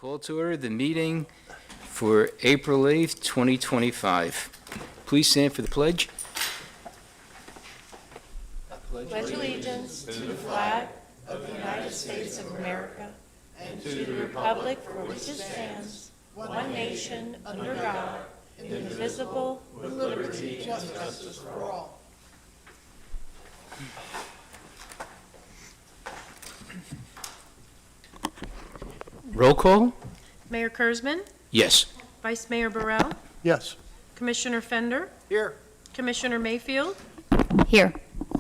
Call to order the meeting for April 8th, 2025. Please stand for the pledge. Pledge allegiance to the flag of the United States of America and to the republic for which it stands, one nation, under God, indivisible, with liberty and justice for all. Roll call? Mayor Kurzman, Yes. Vice Mayor Burrell, Yes. Commissioner Fender, Here. Commissioner Mayfield, Here.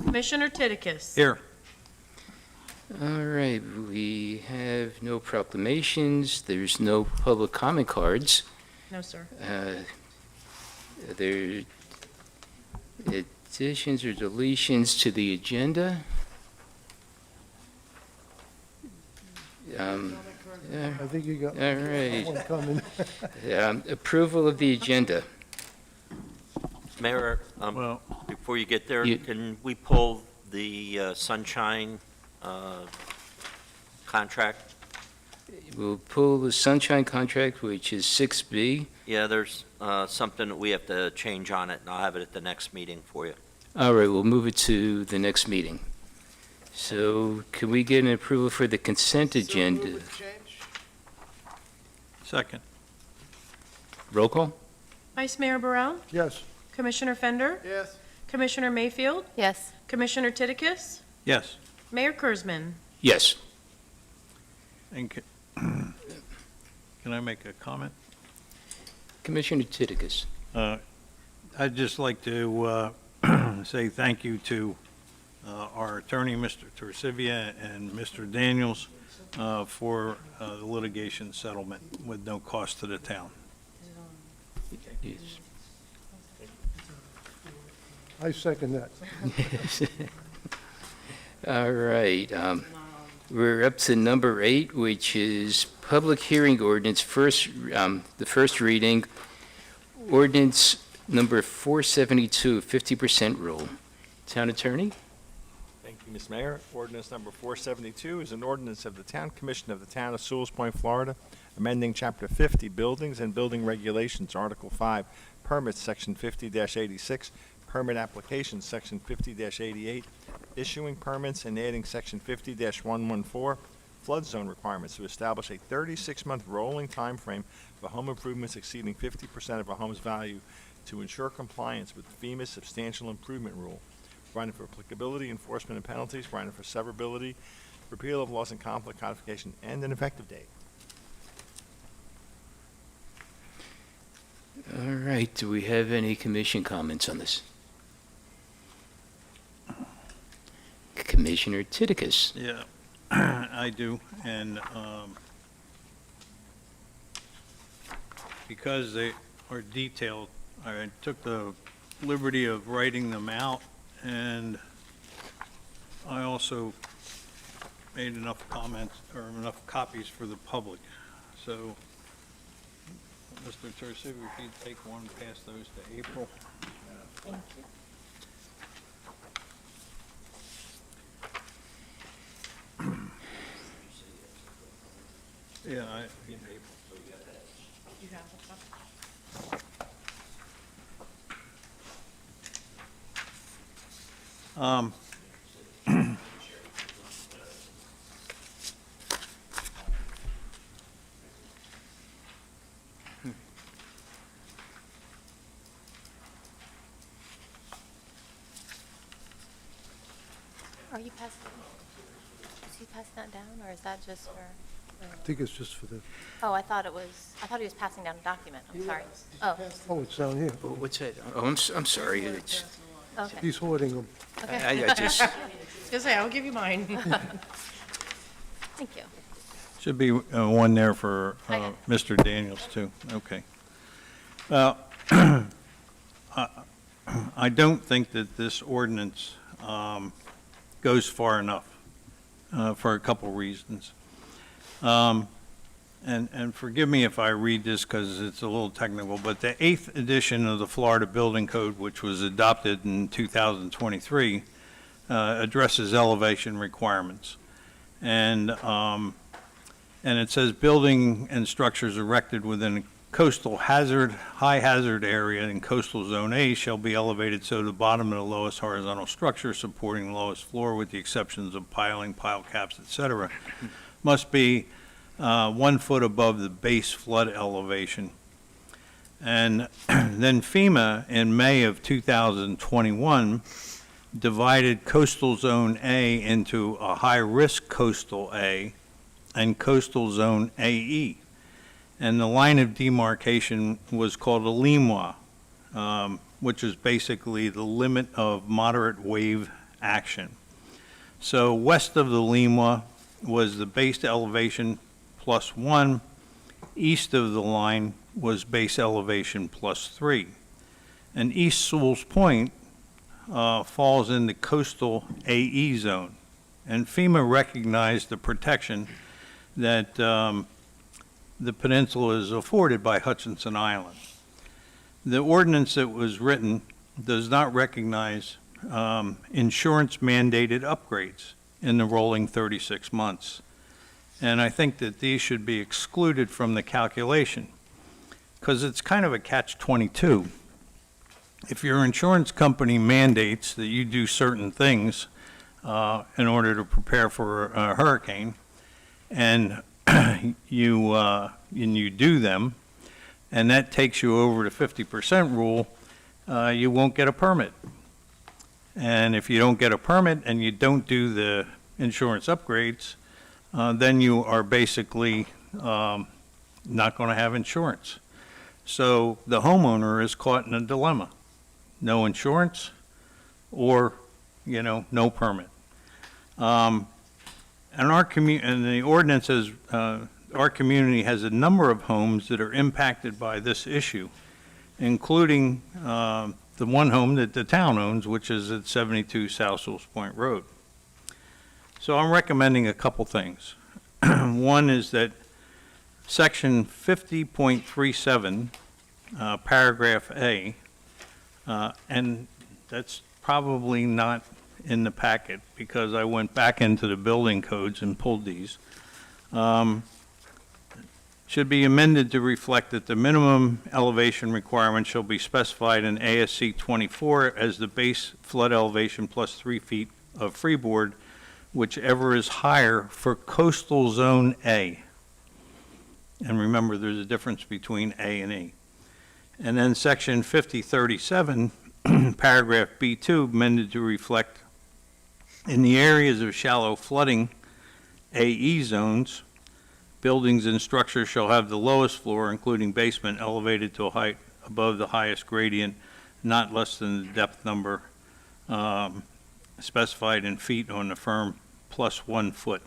Commissioner Titicus. Here. All right, we have no proclamations. There's no public comment cards. No, sir. There additions or deletions to the agenda. I think you got All right. one coming. Approval of the agenda. Mayor, Well, before you get there, You- can we pull the Sunshine contract? We'll pull the Sunshine contract, which is 6B. Yeah, there's something that we have to change on it, and I'll have it at the next meeting for you. All right, we'll move it to the next meeting. So can we get an approval for the consent agenda? second. Roll call? Vice Mayor Burrell, Yes. Commissioner Fender, Yes. Commissioner Mayfield, Yes. Commissioner Titicus, Yes. Mayor Kurzman. Yes. And can I make a comment? Commissioner Titicus. I'd just like to say thank you to our attorney, Mr. Torcivia, and Mr. Daniels for the litigation settlement with no cost to the town. Yes. I second that. All right, we're up to number 8, which is public hearing ordinance, the first reading, ordinance number 472, 50% rule. Town Attorney? Thank you, Mr. Mayor. Ordinance number 472 is an ordinance of the Town Commission of the Town of Sewell Point, Florida, amending Chapter 50, Buildings and Building Regulations, Article 5, Permits, Section 50-86, Permit Applications, Section 50-88, issuing permits and adding Section 50-114, flood zone requirements to establish a 36-month rolling time frame for home improvements exceeding 50% of a home's value to ensure compliance with FEMA's substantial improvement rule, providing for applicability, enforcement, and penalties, providing for severability, repeal of laws and conflict codification, and an effective date. All right, do we have any commission comments on this? Commissioner Titicus. Yeah, I do, and because they are detailed, I took the liberty of writing them out, and I also made enough comments, or enough copies for the public. So, Mr. Tercivi, if you'd take one, pass those to April. Thank you. Yeah, You have the copy? um, Are you passing, is he passing that down, or is that just for? I think it's just for the, Oh, I thought he was passing down a document, I'm sorry. Oh, oh, it's down here. What's that? Oh, I'm sorry. It's, okay, He's hoarding them. okay, I just, Just say, I'll give you mine. thank you. should be one there for I got it. Mr. Daniels, too. Okay. Well, I don't think that this ordinance goes far enough for a couple reasons. And forgive me if I read this because it's a little technical, but the 8th edition of the Florida Building Code, which was adopted in 2023, addresses elevation requirements. And And it says building and structures erected within a coastal hazard, high hazard area in coastal zone A shall be elevated so the bottom of the lowest horizontal structure supporting the lowest floor, with the exceptions of piling, pile caps, et cetera, must be 1 foot above the base flood elevation. And then FEMA, in May of 2021, divided coastal zone A into a high-risk coastal A and coastal zone AE. And the line of demarcation was called a LIMWA, which is basically the limit of moderate wave action. So west of the LIMWA was the base elevation +1. East of the line was base elevation +3. And East Sewell's Point falls in the coastal AE zone. And FEMA recognized the protection that the peninsula is afforded by Hutchinson Island. The ordinance that was written does not recognize insurance mandated upgrades in the rolling 36 months. And I think that these should be excluded from the calculation, because it's kind of a catch-22. If your insurance company mandates that you do certain things in order to prepare for a hurricane, and you do them, and that takes you over the 50% rule, you won't get a permit. And if you don't get a permit and you don't do the insurance upgrades, then you are basically not going to have insurance. So the homeowner is caught in a dilemma: no insurance, or no permit. And and the ordinance says our community has a number of homes that are impacted by this issue, including the one home that the town owns, which is at 72 South Sewell's Point Road. So I'm recommending a couple things. One is that section 50.37, paragraph A, and that's probably not in the packet because I went back into the building codes and pulled these, should be amended to reflect that the minimum elevation requirement shall be specified in ASC 24 as the base flood elevation plus 3 feet of freeboard, whichever is higher for coastal zone A. And remember, there's a difference between A and E. And then section 5037, paragraph B2, amended to reflect in the areas of shallow flooding, AE zones, buildings and structures shall have the lowest floor, including basement, elevated to a height above the highest gradient, not less than the depth number specified in feet on the firm, plus 1 foot,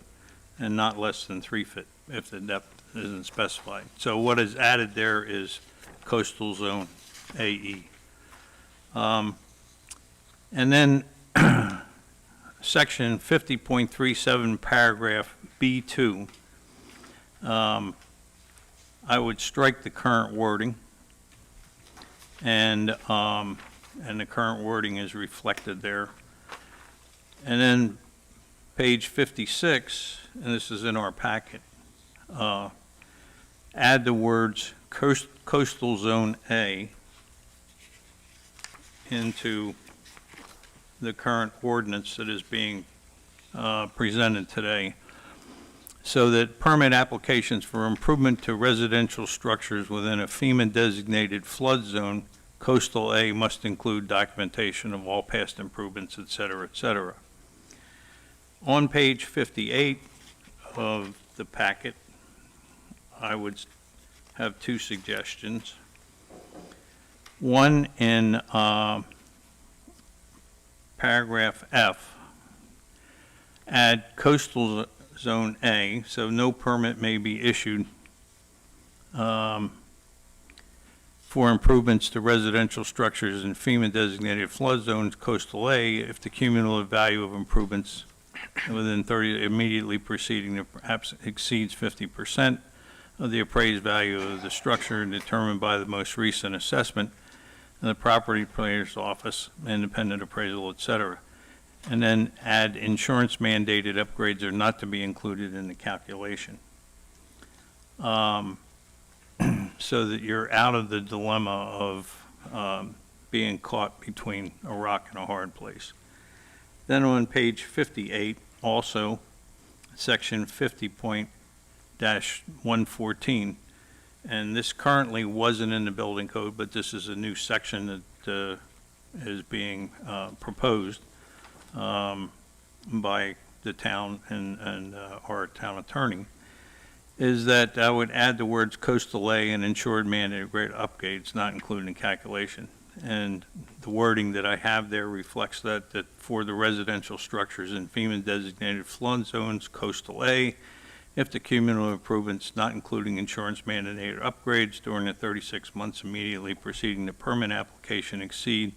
and not less than 3 feet if the depth isn't specified. So what is added there is coastal zone AE. And then section 50.37, paragraph B2, I would strike the current wording, and the current wording is reflected there. And then page 56, and this is in our packet, add the words coastal zone A into the current ordinance that is being presented today, so that permit applications for improvement to residential structures within a FEMA-designated flood zone, coastal A, must include documentation of all past improvements, et cetera, et cetera. On page 58 of the packet, I would have two suggestions. One in paragraph F, add coastal zone A, so no permit may be issued for improvements to residential structures in FEMA-designated flood zones, coastal A, if the cumulative value of improvements within 30 immediately preceding the perhaps exceeds 50% of the appraised value of the structure determined by the most recent assessment in the property planner's office, independent appraisal, et cetera. And then add insurance mandated upgrades are not to be included in the calculation. so that you're out of the dilemma of being caught between a rock and a hard place. Then on page 58, also, section 50.-114, and this currently wasn't in the building code, but this is a new section that is being proposed by the town and our town attorney, is that I would add the words coastal A and insured mandated grade upgrades not included in calculation. And the wording that I have there reflects that for the residential structures in FEMA designated flood zones, coastal A, if the cumulative improvements not including insurance mandated upgrades during the 36 months immediately preceding the permit application exceed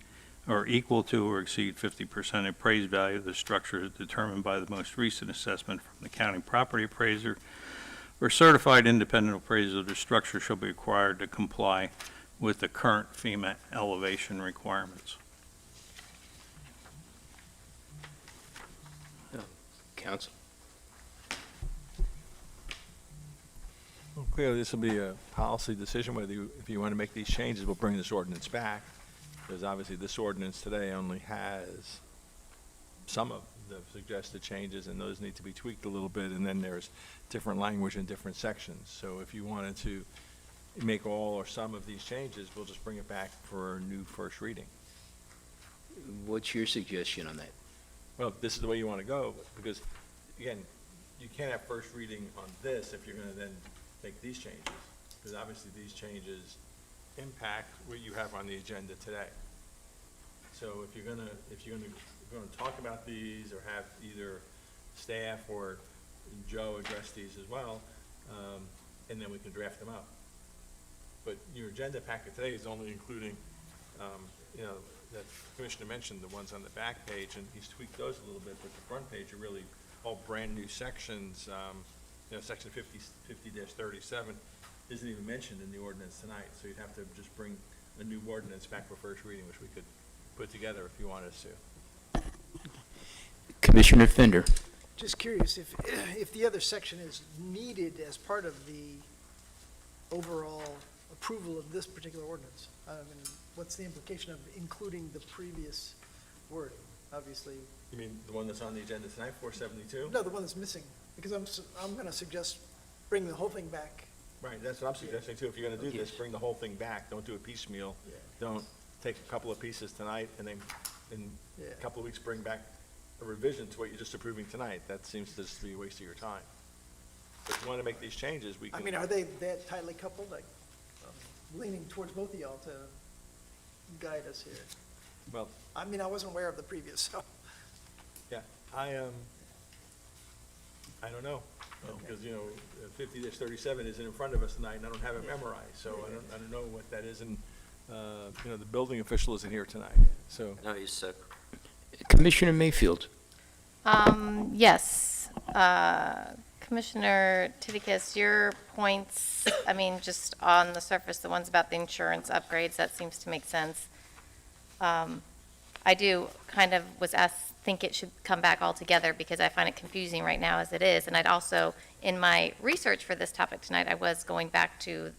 or equal to or exceed 50% appraised value of the structure as determined by the most recent assessment from the county property appraiser or certified independent appraiser of the structure shall be required to comply with the current FEMA elevation requirements. Council? Well, clearly, this will be a policy decision, whether if you want to make these changes, we'll bring this ordinance back, because obviously this ordinance today only has some of the suggested changes, and those need to be tweaked a little bit, and then there's different language in different sections. So if you wanted to make all or some of these changes, we'll just bring it back for a new first reading. What's your suggestion on that? Well, this is the way you want to go, because, again, you can't have first reading on this if you're going to then make these changes, because obviously these changes impact what you have on the agenda today. So if you're gonna talk about these or have either staff or Joe address these as well, and then we can draft them up. But your agenda packet today is only including, that Commissioner mentioned, the ones on the back page, and he's tweaked those a little bit, but the front page are really all brand-new sections. Section 50-37 isn't even mentioned in the ordinance tonight, so you'd have to just bring a new ordinance back for first reading, which we could put together if you wanted us to. Commissioner Fender? Just curious, if the other section is needed as part of the overall approval of this particular ordinance, what's the implication of including the previous wording? Obviously, You mean the one that's on the agenda tonight, 472? no, the one that's missing, because I'm going to suggest bring the whole thing back. Right, that's what I'm suggesting too. If you're gonna do this, bring the whole thing back. Don't do it piecemeal. Yeah. Don't take a couple of pieces tonight and then in Yeah. a couple of weeks bring back a revision to what you're just approving tonight. That seems to just be a waste of your time. If you wanna make these changes, we I can. mean, are they that tightly coupled? Like, leaning towards both of y'all to guide us here. Well, I mean, I wasn't aware of the previous, so. yeah, I don't know. Because, 50-37 isn't in front of us tonight and I don't have it memorized. So I don't know what that is. And, the building official isn't here tonight, so. No, he's sick. Commissioner Mayfield? Yes. Commissioner Tidikis, your points, I mean, just on the surface, the ones about the insurance upgrades, that seems to make sense. I do kind of think it should come back altogether because I find it confusing right now as it is. And I'd also, in my research for this topic tonight, I was going back to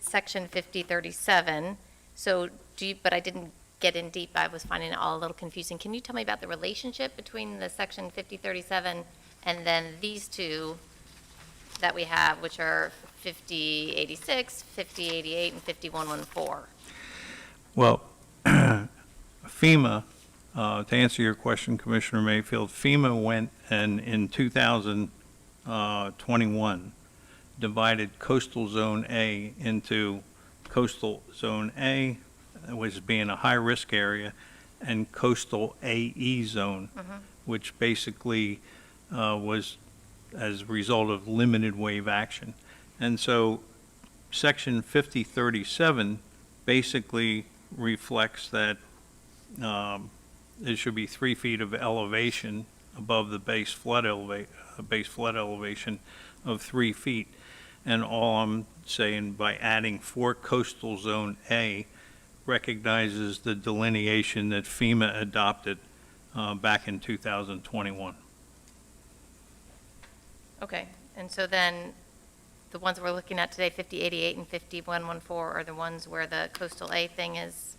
section 5037. So but I didn't get in deep. I was finding it all a little confusing. Can you tell me about the relationship between the section 5037 and then these two that we have, which are 5086, 5088, and 5114? Well, FEMA, to answer your question, Commissioner Mayfield, FEMA went and in 2021 divided coastal zone A into coastal zone A, which being a high-risk area, and coastal AE zone, which basically was as a result of limited wave action. And so Section 5037 basically reflects that it should be 3 feet of elevation above the base flood elevation of 3 feet. And all I'm saying, by adding for coastal zone A, recognizes the delineation that FEMA adopted back in 2021. Okay, And so then the ones we're looking at today, 5088 and 5114, are the ones where the coastal A thing is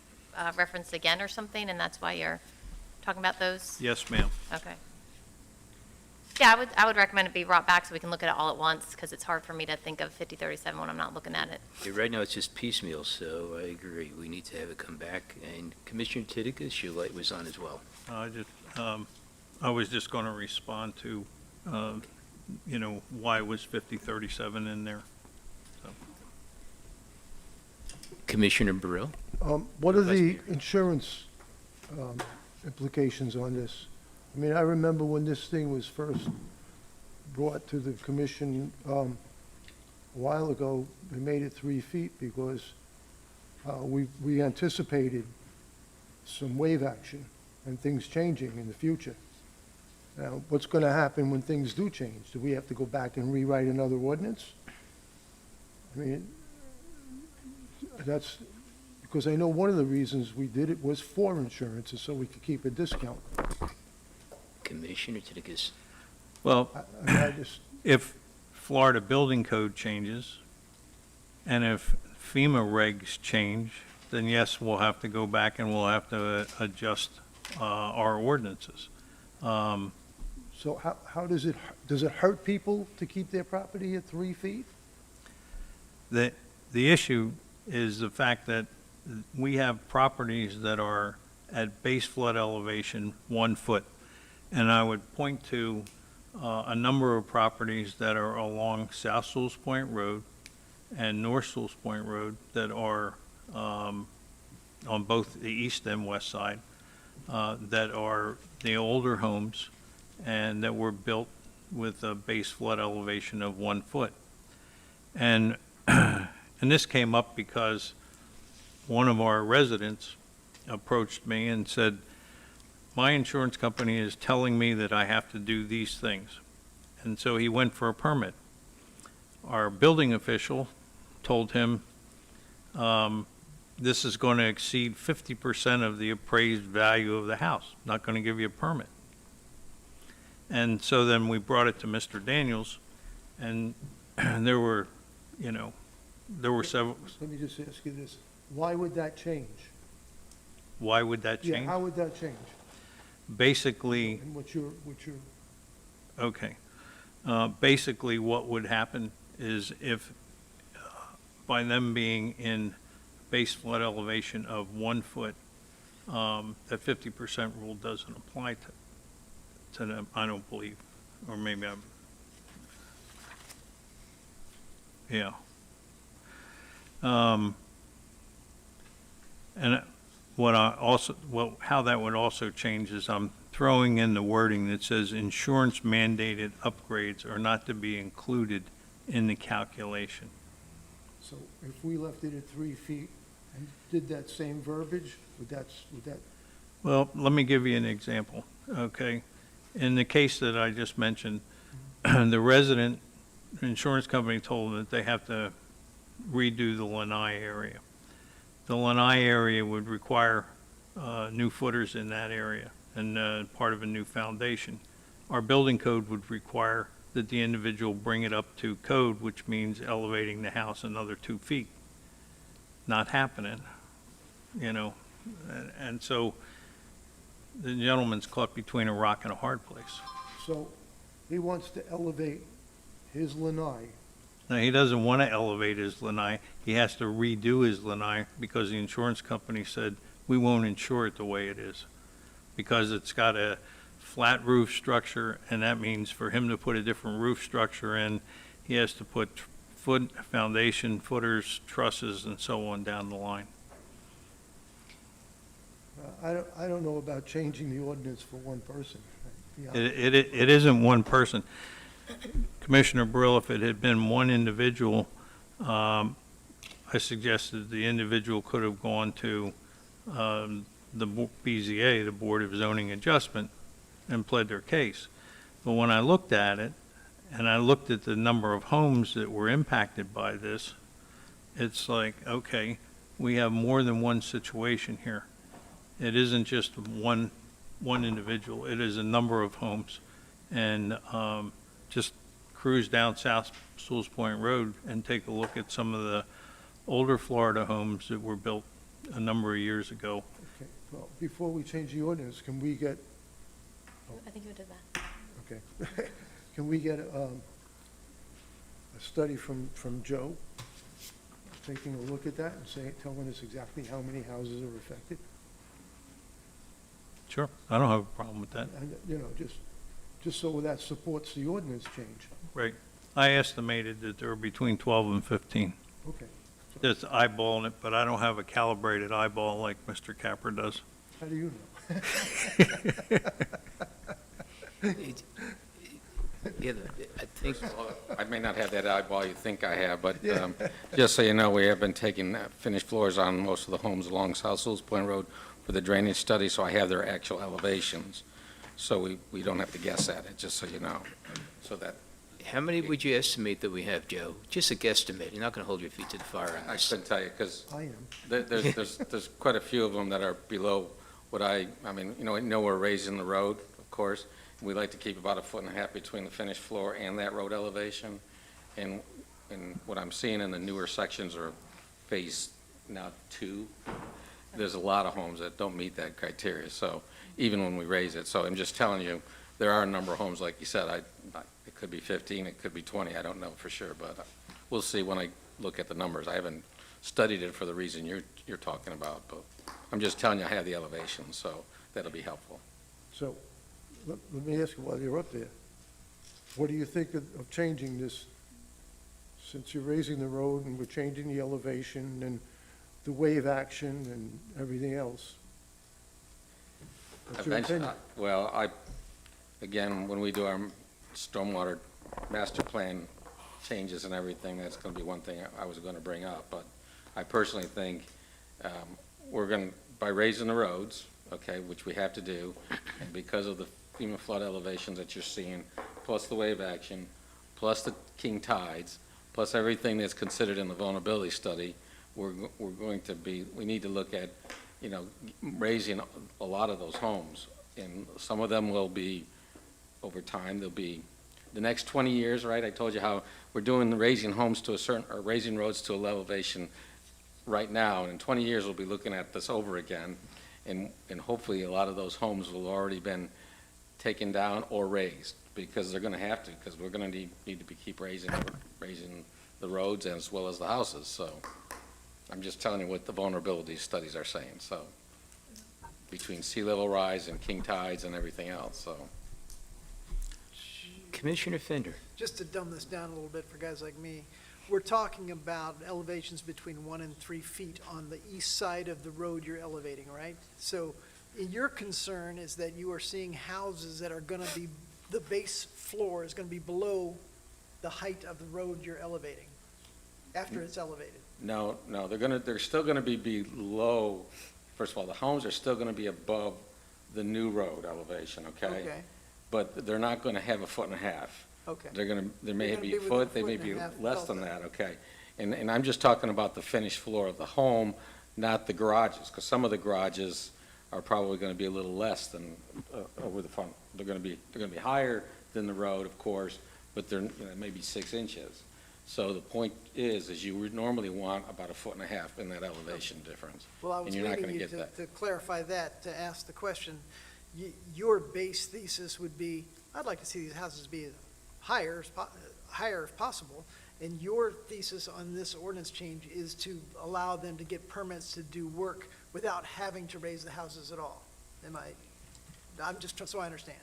referenced again or something, and that's why you're talking about those? Yes, ma'am. Okay. Yeah, I would recommend it be brought back so we can look at it all at once, because it's hard for me to think of 5037 when I'm not looking at it. Yeah, right now, it's just piecemeal, so I agree. We need to have it come back. And Commissioner Titikus, your light was on as well. I was just going to respond to, why was 5037 in there? Commissioner Burrell? What are Vice the Mayor. insurance implications on this? I mean, I remember when this thing was first brought to the commission a while ago, we made it 3 feet because we anticipated some wave action and things changing in the future. Now, what's going to happen when things do change? Do we have to go back and rewrite another ordinance? I mean, that's, because I know one of the reasons we did it was for insurance, is so we could keep a discount. Commissioner Titikus? Well, I just, if Florida Building Code changes, and if FEMA regs change, then yes, we'll have to go back and we'll have to adjust our ordinances. so how does it hurt people to keep their property at 3 feet? The issue is the fact that we have properties that are at base flood elevation 1 foot. And I would point to a number of properties that are along South Sewell's Point Road and North Sewell's Point Road that are on both the east and west side, that are the older homes and that were built with a base flood elevation of 1 foot. And this came up because one of our residents approached me and said, my insurance company is telling me that I have to do these things. And so he went for a permit. Our building official told him, this is going to exceed 50% of the appraised value of the house, not going to give you a permit. And so then we brought it to Mr. Daniels, and there were several. Let me just ask you this. Why would that change? Why would that Yeah, change? how would that change? Basically, And what's your, okay. Basically, what would happen is if, by them being in base flood elevation of 1 foot, that 50% rule doesn't apply to them, I don't believe, or maybe I'm, yeah. And how that would also change is I'm throwing in the wording that says insurance mandated upgrades are not to be included in the calculation. so if we left it at 3 feet and did that same verbiage, would that, Well, let me give you an example, okay? In the case that I just mentioned, the resident insurance company told them that they have to redo the lanai area. The lanai area would require new footers in that area and part of a new foundation. Our building code would require that the individual bring it up to code, which means elevating the house another 2 feet. Not happening, and so the gentleman's caught between a rock and a hard place. so he wants to elevate his lanai. Now, he doesn't want to elevate his lanai. He has to redo his lanai because the insurance company said, we won't insure it the way it is. Because it's got a flat roof structure, and that means for him to put a different roof structure in, he has to put foundation, footers, trusses, and so on down the line. I don't know about changing the ordinance for one person. Yeah. It isn't one person. Commissioner Brill, if it had been one individual, I suggested the individual could have gone to the BZA, the Board of Zoning Adjustment, and pled their case. But when I looked at it, and I looked at the number of homes that were impacted by this, it's like, okay, we have more than one situation here. It isn't just one individual, it is a number of homes. And just cruise down South Sewell's Point Road and take a look at some of the older Florida homes that were built a number of years ago. Okay, well, before we change the ordinance, can we get, I think you did that. okay, can we get a study from Joe, taking a look at that and telling us exactly how many houses are affected? Sure, I don't have a problem with that. And, you know, just so that supports the ordinance change. Right. I estimated that there were between 12 and 15. Okay, Just eyeballing it, but I don't have a calibrated eyeball like Mr. Capper does. how do you know? Yeah, I think, I may not have that eyeball you think I have, but just so you know, we have been taking finished floors on most of the homes along South Sewell's Point Road for the drainage study, so I have their actual elevations. So we don't have to guess at it, just so you know. So that, how many would you estimate that we have, Joe? Just a guesstimate. You're not going to hold your feet to the fire on I this. couldn't tell you, because I am. there's quite a few of them that are below what I mean, you know we're raising the road, of course. We like to keep about 1.5 feet between the finished floor and that road elevation. And what I'm seeing in the newer sections are phase now 2. There's a lot of homes that don't meet that criteria, so even when we raise it. So I'm just telling you, there are a number of homes, like you said, it could be 15, it could be 20, I don't know for sure, but we'll see when I look at the numbers. I haven't studied it for the reason you're talking about, but I'm just telling you I have the elevation, so that'll be helpful. So, let me ask you while you're up there, what do you think of changing this? Since you're raising the road and we're changing the elevation and the wave action and everything else? What's your Eventually, opinion? well, again, when we do our stormwater master plan changes and everything, that's going to be one thing I was going to bring up. But I personally think we're going to, by raising the roads, okay, which we have to do, and because of the FEMA flood elevations that you're seeing, plus the wave action, plus the king tides, plus everything that's considered in the vulnerability study, we're going to be, we need to look at, you know, raising a lot of those homes. And some of them will be, over time, they'll be, the next 20 years, right? I told you how we're doing the raising homes to a certain, or raising roads to a elevation right now, and in 20 years, we'll be looking at this over again. And hopefully, a lot of those homes will already been taken down or raised, because they're gonna have to, because we're gonna need to keep raising the roads as well as the houses, so. I'm just telling you what the vulnerability studies are saying, so, between sea level rise and king tides and everything else, so. Commissioner Fender. Just to dumb this down a little bit for guys like me, we're talking about elevations between 1 and 3 feet on the east side of the road you're elevating, right? So your concern is that you are seeing houses that are going to be, the base floor is going to be below the height of the road you're elevating, after it's elevated. No, they're still gonna be below, first of all, the homes are still gonna be above the new road elevation, okay? Okay, But they're not gonna have 1.5 feet. okay. There may They're gonna be be a within foot, a they foot may and a be half less than delta. that, okay? And I'm just talking about the finished floor of the home, not the garages, because some of the garages are probably gonna be a little less than, over the front. They're gonna be higher than the road, of course, but they're, maybe 6 inches. So the point is you would normally want about 1.5 feet in that elevation difference. Well, I was And you're not leading gonna you get to, that. to clarify that, to ask the question. Your base thesis would be, I'd like to see these houses be higher, higher if possible. And your thesis on this ordinance change is to allow them to get permits to do work without having to raise the houses at all. I'm just, so I understand.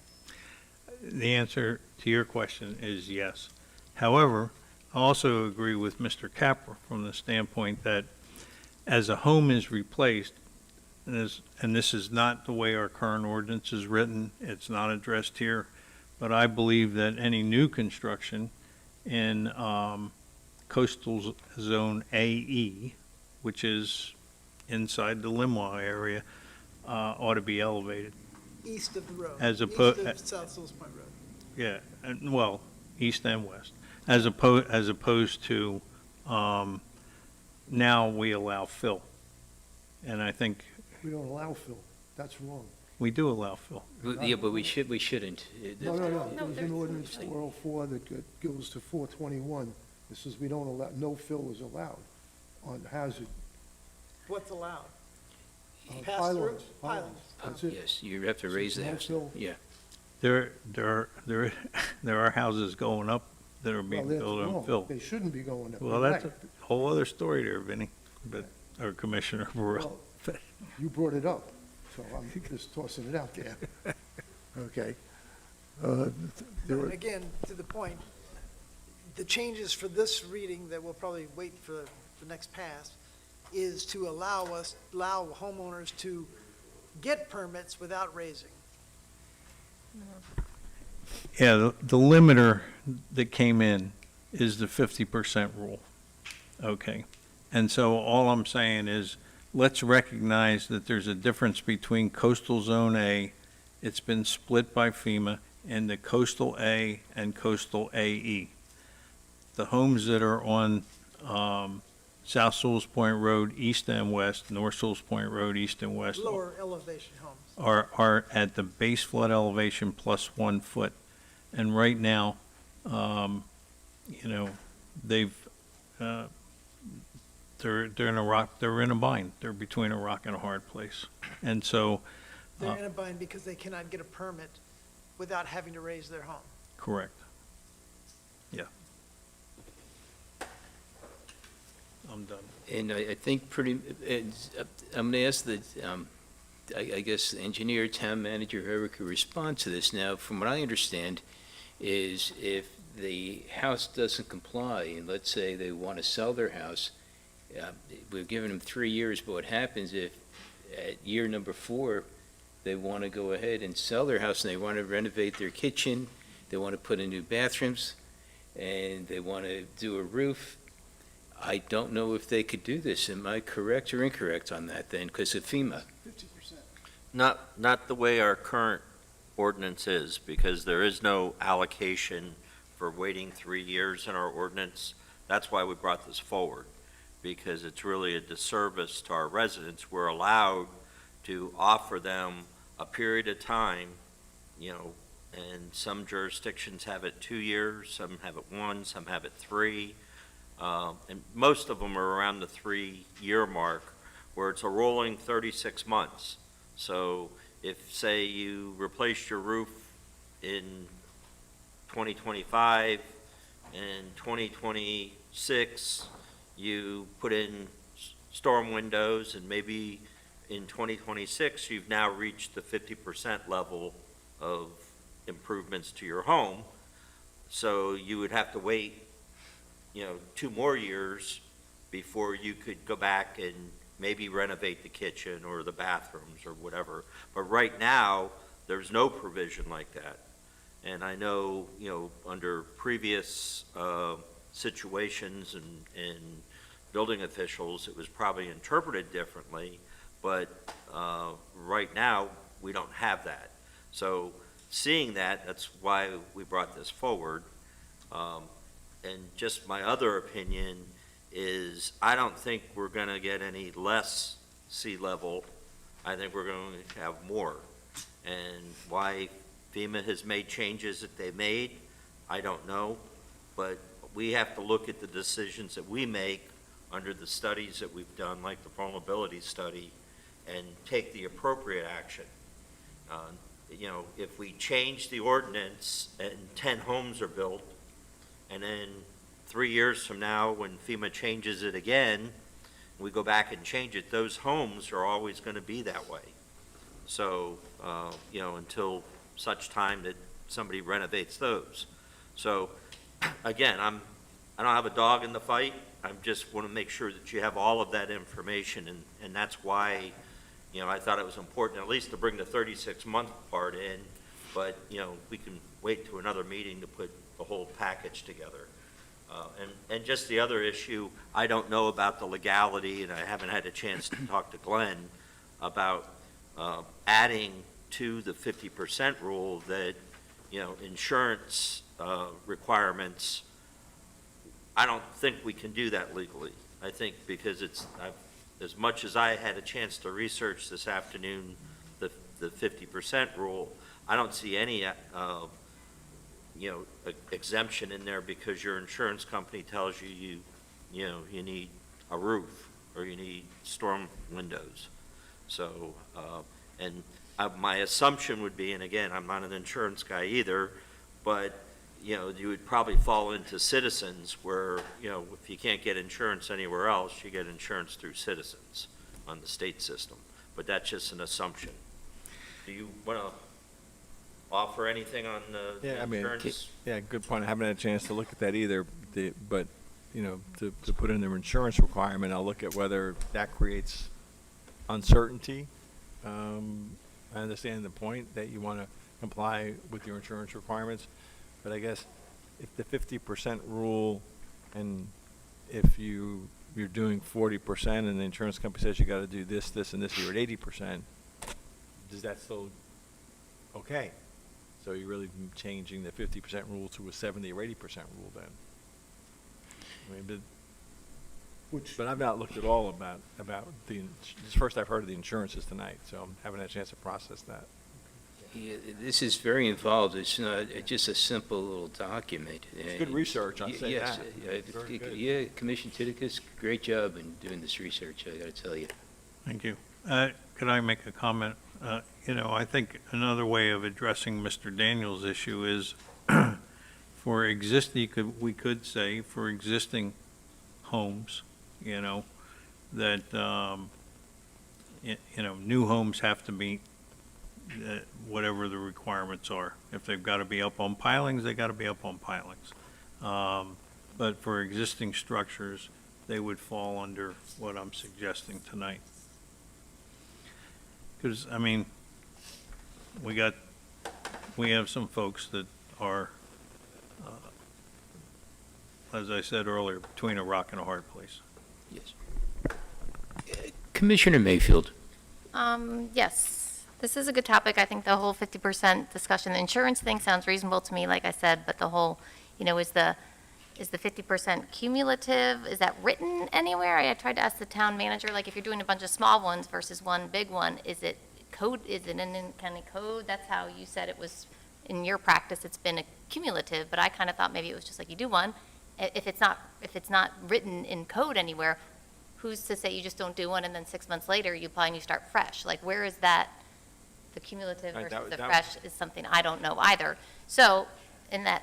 The answer to your question is yes. However, I also agree with Mr. Capper from the standpoint that as a home is replaced, and this is not the way our current ordinance is written, it's not addressed here, but I believe that any new construction in coastal zone AE, which is inside the Limois area, ought to be elevated. East of the road. As East oppo- of South Sewell's Point Road. Yeah, and, well, east and west, as opposed to, now we allow fill. And I think, We don't allow fill. That's wrong. We do allow fill. Yeah, but we shouldn't. No, no, no, No, it was there's- in ordinance 404 that goes to 421. It says we don't allow, no fill is allowed on hazard. What's allowed? Pylons, Pass through? pylons, that's it. Yes, you have to raise the No house. fill. Yeah. There are houses going up that are Well, being that's built on wrong. fill. They shouldn't be going up. Well, They're that's a right. whole other story there, Vinnie, but, or Commissioner Burrell. Well, you brought it up, so I'm just tossing it out there. Okay. There And were, again, to the point, the changes for this reading that we'll probably wait for the next pass is to allow homeowners to get permits without raising. Yeah, the limiter that came in is the 50% rule. Okay. And so all I'm saying is, let's recognize that there's a difference between coastal zone A, it's been split by FEMA, and the coastal A and coastal AE. The homes that are on South Sewell's Point Road, east and west, North Sewell's Point Road, east and west, Lower elevation homes. are at the base flood elevation plus 1 foot. And right now, they've, they're in a bind. They're between a rock and a hard place. And so, They're in a bind because they cannot get a permit without having to raise their home. correct. Yeah. I'm done. And I think I'm going to ask the, I guess, the engineer, town manager, whoever could respond to this. Now, from what I understand, is if the house doesn't comply, and let's say they want to sell their house, we've given them 3 years, but what happens if at year number 4, they want to go ahead and sell their house, and they want to renovate their kitchen, they want to put in new bathrooms, and they want to do a roof? I don't know if they could do this. Am I correct or incorrect on that then, because of FEMA? 50%. Not the way our current ordinance is, because there is no allocation for waiting 3 years in our ordinance. That's why we brought this forward, because it's really a disservice to our residents. We're allowed to offer them a period of time, and some jurisdictions have it 2 years, some have it 1, some have it 3. And most of them are around the 3-year mark, where it's a rolling 36 months. So if, say, you replaced your roof in 2025, and 2026, you put in storm windows, and maybe in 2026, you've now reached the 50% level of improvements to your home. So you would have to wait 2 more years before you could go back and maybe renovate the kitchen or the bathrooms or whatever. But right now, there's no provision like that. And I know, under previous situations and building officials, it was probably interpreted differently, but right now, we don't have that. So seeing that, that's why we brought this forward. And just my other opinion is, I don't think we're going to get any less sea level. I think we're going to have more. And why FEMA has made changes that they made, I don't know. But we have to look at the decisions that we make under the studies that we've done, like the vulnerability study, and take the appropriate action. If we change the ordinance and 10 homes are built, and then 3 years from now, when FEMA changes it again, we go back and change it, those homes are always going to be that way. So, until such time that somebody renovates those. So, again, I don't have a dog in the fight. I just want to make sure that you have all of that information, and that's why, I thought it was important at least to bring the 36-month part in, but, we can wait to another meeting to put the whole package together. And just the other issue, I don't know about the legality, and I haven't had a chance to talk to Glenn about adding to the 50% rule that, insurance requirements. I don't think we can do that legally. I think because as much as I had a chance to research this afternoon, the the 50% rule, I don't see any, exemption in there because your insurance company tells you, you need a roof or you need storm windows. So, my assumption would be, and again, I'm not an insurance guy either, but, you would probably fall into Citizens where, if you can't get insurance anywhere else, you get insurance through Citizens on the state system. But that's just an assumption. Do you want to offer anything on the Yeah, I mean, insurance? yeah, good point. I haven't had a chance to look at that either, but, to put in their insurance requirement, I'll look at whether that creates uncertainty. I understand the point that you want to comply with your insurance requirements, but I guess if the 50% rule, and if you're doing 40% and the insurance company says you got to do this, this, and this, you're at 80%, is that still okay? So you're really changing the 50% rule to a 70 or 80% rule then? I mean, Which, but I've not looked at all about this first I've heard of the insurances tonight, so I haven't had a chance to process that. Yeah, this is very involved. It's not just a simple little document. Good research, I'll say Yes, that. Very good. yeah, Commissioner Titikus, great job in doing this research, I gotta tell you. Thank you. Could I make a comment? I think another way of addressing Mr. Daniels' issue is for we could say for existing homes, that, new homes have to meet whatever the requirements are. If they've got to be up on pilings, they got to be up on pilings. But for existing structures, they would fall under what I'm suggesting tonight. Because, we have some folks that are, as I said earlier, between a rock and a hard place. Yes. Commissioner Mayfield. Yes, this is a good topic. I think the whole 50% discussion, the insurance thing sounds reasonable to me, like I said, but the whole, is the 50% cumulative? Is that written anywhere? I tried to ask the town manager, like if you're doing a bunch of small ones versus one big one, is it code, is it in county code? That's how you said it was, in your practice, it's been a cumulative, but I kind of thought maybe it was just like you do one. If it's not written in code anywhere, who's to say you just don't do one and then 6 months later you apply and you start fresh? Like, where is that, the cumulative Right, versus the that- fresh is something I don't know either. So, in that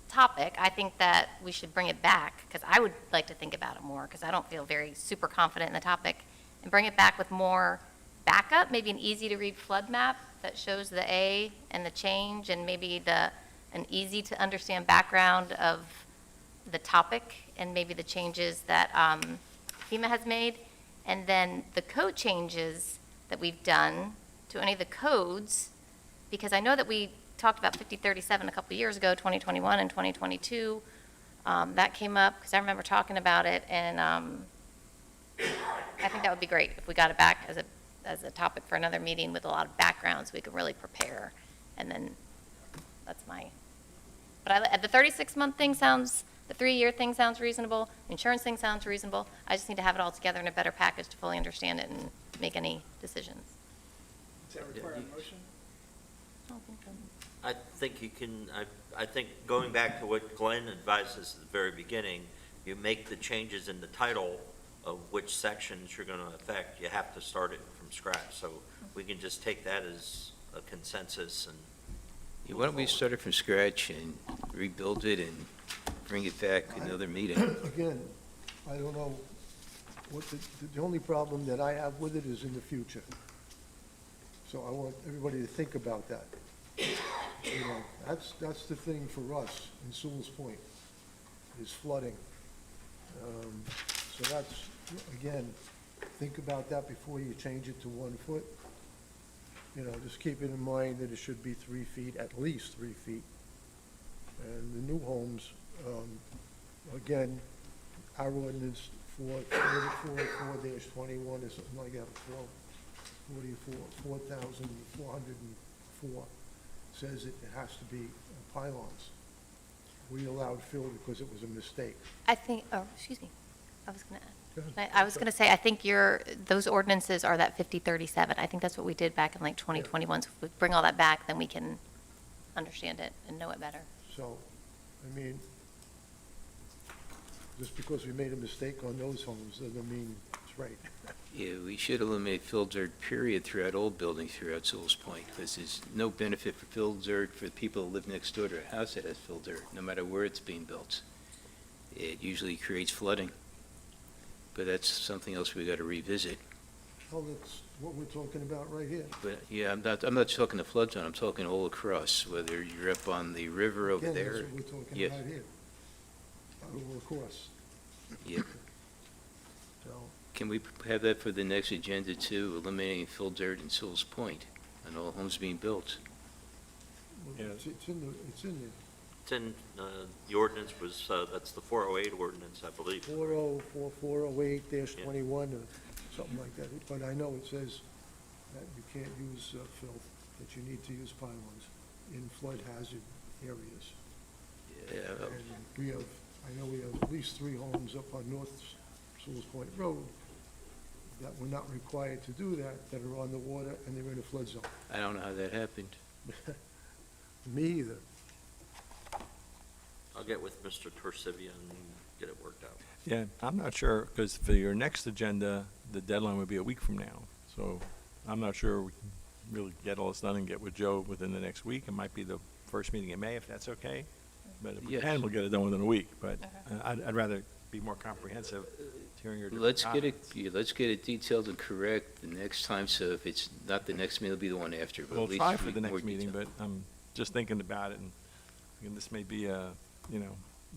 topic, I think that we should bring it back, because I would like to think about it more, because I don't feel very super confident in the topic, and bring it back with more backup, maybe an easy-to-read flood map that shows the A and the change, and maybe an easy-to-understand background of the topic, and maybe the changes that FEMA has made, and then the code changes that we've done to any of the codes, because I know that we talked about 5037 a couple of years ago, 2021 and 2022. That came up, because I remember talking about it, and I think that would be great if we got it back as a topic for another meeting with a lot of background, so we could really prepare. And then, that's my, but the 36-month thing the 3-year thing sounds reasonable, the insurance thing sounds reasonable. I just need to have it all together in a better package to fully understand it and make any decisions. Does that require a motion? I don't think so. I think you can, I think going back to what Glenn advised us at the very beginning, you make the changes in the title of which sections you're going to affect, you have to start it from scratch. So we can just take that as a consensus and. Yeah, why don't we start it from scratch and rebuild it and bring it back another meeting? again, I don't know, what the only problem that I have with it is in the future. So I want everybody to think about that. That's the thing for us in Sewell's Point, is flooding. So that's, again, think about that before you change it to 1 foot. Just keep it in mind that it should be 3 feet, at least 3 feet. And the new homes, again, our ordinance for 4-21 is something like that, 4,404 says it has to be pylons. We allowed fill because it was a mistake. I think, oh, excuse me, I was going to add. I was going to say, I think those ordinances are that 5037. I think that's what we did back in like 2021. So if we bring all that back, then we can understand it and know it better. So, I mean, just because we made a mistake on those homes doesn't mean it's right. Yeah, we should eliminate fill dirt, period, throughout all buildings throughout Sewell's Point, because there's no benefit for fill dirt for the people who live next door to a house that has fill dirt, no matter where it's being built. It usually creates flooding, but that's something else we got to revisit. Well, that's what we're talking about right here. But, yeah, I'm not talking the flood zone, I'm talking all across, whether you're up on the river over Again, there. that's what we're talking Yes. about here. All across. Yeah. So, Can we have that for the next agenda too, eliminating fill dirt in Sewell's Point on all homes being built? well, Yeah. it's in there. It's in, the ordinance was, that's the 408 ordinance, I believe. 404408-21 or something like that. But I know it says that you can't use filth, that you need to use pylons in flood hazard areas. Yeah, And we have, I know we have at least 3 homes up on North Sewell's Point Road that were not required to do that, that are on the water and they're in a flood zone. I don't know how that happened. Me either. I'll get with Mr. Torsiva and get it worked out. Yeah, I'm not sure, because for your next agenda, the deadline would be a week from now. So I'm not sure we can really get all this done and get with Joe within the next week. It might be the first meeting in May, if that's okay. But if we Yes. can, we'll get it done within a week. But I'd rather be more comprehensive, hearing your different Let's get it, comments. yeah, let's get it detailed and correct the next time, so if it's not the next meeting, it'll be the one after, but We'll at least try for we- the more next meeting, detail. but I'm just thinking about it, and again, this may be, in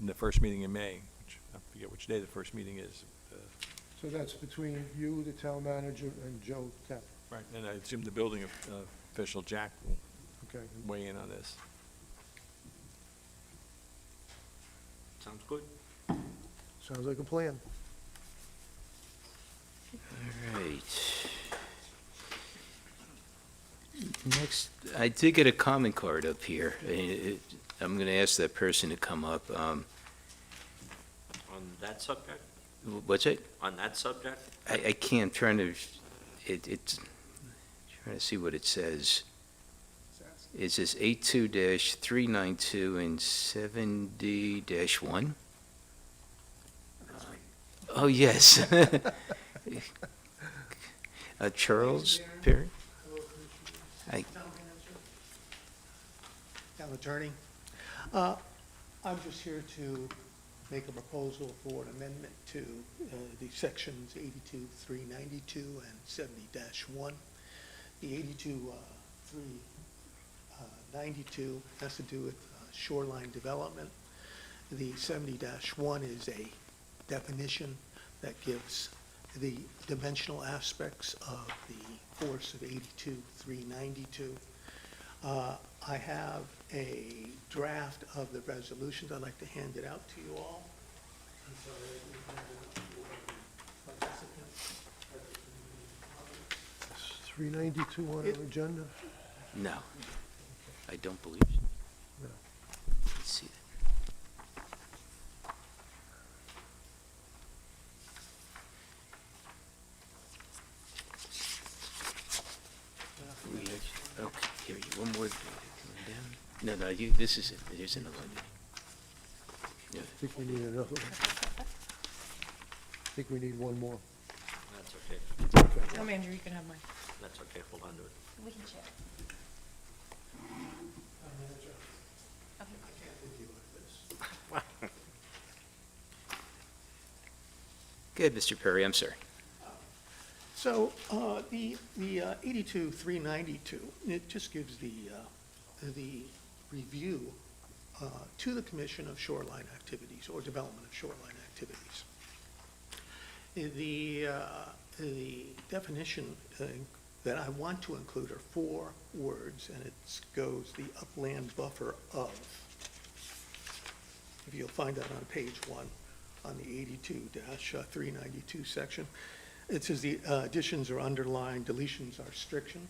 the first meeting in May, which I forget which day the first meeting is. So that's between you, the town manager, and Joe Tapper. Right. And I assume the building official, Jack, will Okay, weigh in on this. Sounds good? sounds like a plan. All right. Next, I did get a comment card up here. I'm going to ask that person to come up. On that subject? What's it? On that subject? I can't, trying to, it's, trying to see what it says. It says 82-392 and 70-1? Oh, yes. Charles Perry? Hi. Town Attorney. I'm just here to make a proposal for an amendment to the sections 82-392 and 70-1. The 82-392 has to do with shoreline development. The 70-1 is a definition that gives the dimensional aspects of the force of 82-392. I have a draft of the resolutions. I'd like to hand it out to you all. I'm sorry, I didn't have it up for participants. 392 on our agenda? No, I don't believe so. No. Let's see that. Okay, here, you, one more. Coming down. No, no, you, this is it. Here's another one. Yeah. I think we need another one. I think we need one more. That's okay. Tom, Andrew, you can have mine. That's okay. Hold on to it. We can share. Good, Mr. Perry, I'm sorry. So the 82-392, it just gives the review to the Commission of Shoreline Activities or Development of Shoreline Activities. The definition that I want to include are 4 words, and it goes the upland buffer of. If you'll find that on page 1 on the 82-392 section. It says the additions are underlined, deletions are striction.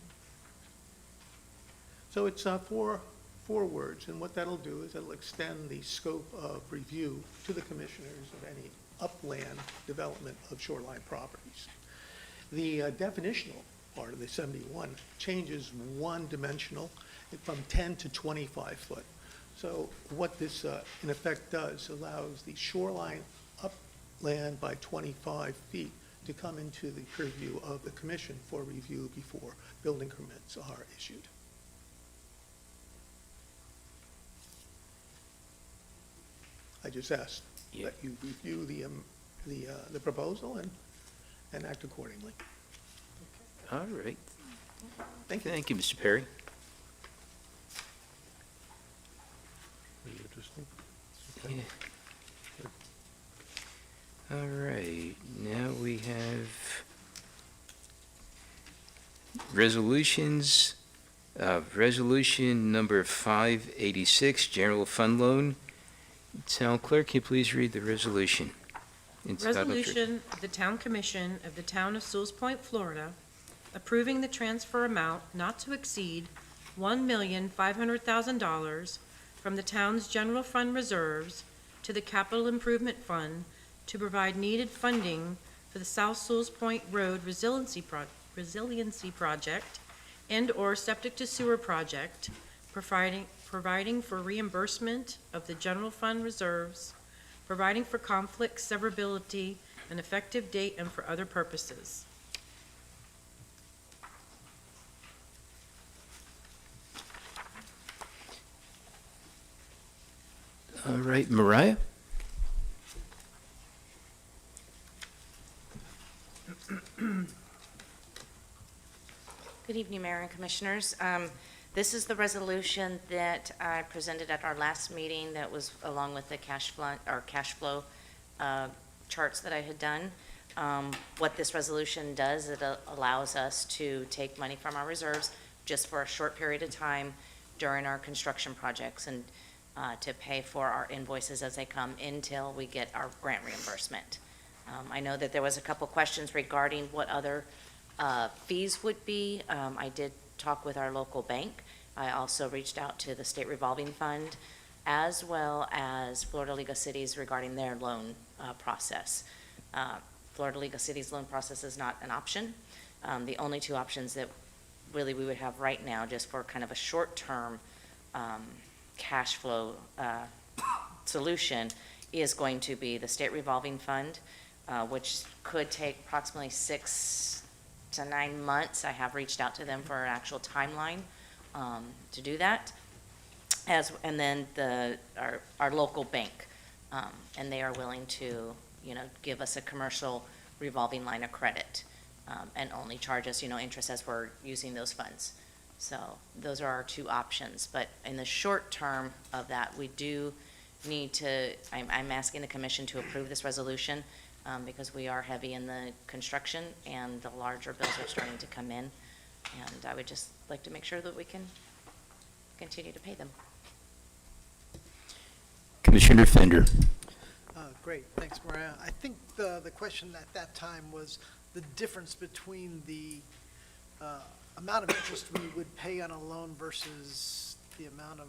So it's 4 4 words, and what that'll do is it'll extend the scope of review to the commissioners of any upland development of shoreline properties. The definitional part of the 71 changes one dimensional from 10 to 25 foot. So what this, in effect, does allows the shoreline upland by 25 feet to come into the purview of the commission for review before building permits are issued. I just asked Yeah. that you review the proposal and act accordingly. All right. Thank you. Thank you, Mr. Perry. Pretty interesting. Yeah. All right, now we have resolutions. Resolution number 586, general fund loan. Town clerk, can you please read the resolution? Resolution of the Town Commission of the Town of Sewell Point, Florida, approving the transfer amount not to exceed $1,500,000 from the town's general fund reserves to the Capital Improvement Fund to provide needed funding for the South Sewell Point Road Resiliency Project and/or septic to sewer project, providing for reimbursement of the general fund reserves, providing for conflict severability, an effective date, and for other purposes. All right, Mariah? Good evening, Mayor and Commissioners. This is the resolution that I presented at our last meeting that was along with the cash flow charts that I had done. What this resolution does, it allows us to take money from our reserves just for a short period of time during our construction projects and to pay for our invoices as they come until we get our grant reimbursement. I know that there was a couple questions regarding what other fees would be. I did talk with our local bank. I also reached out to the State Revolving Fund as well as Florida League of Cities regarding their loan process. Florida League of Cities loan process is not an option. The only two options that really we would have right now, just for kind of a short-term cash flow solution, is going to be the State Revolving Fund, which could take approximately 6 to 9 months. I have reached out to them for an actual timeline to do that. And then our local bank, and they are willing to, give us a commercial revolving line of credit and only charge us, interest as we're using those funds. So those are our two options. But in the short term of that, we do need to, I'm asking the commission to approve this resolution because we are heavy in the construction and the larger bills are starting to come in. And I would just like to make sure that we can continue to pay them. Commissioner Fender. Great, thanks, Maria. I think the question at that time was the difference between the amount of interest we would pay on a loan versus the amount of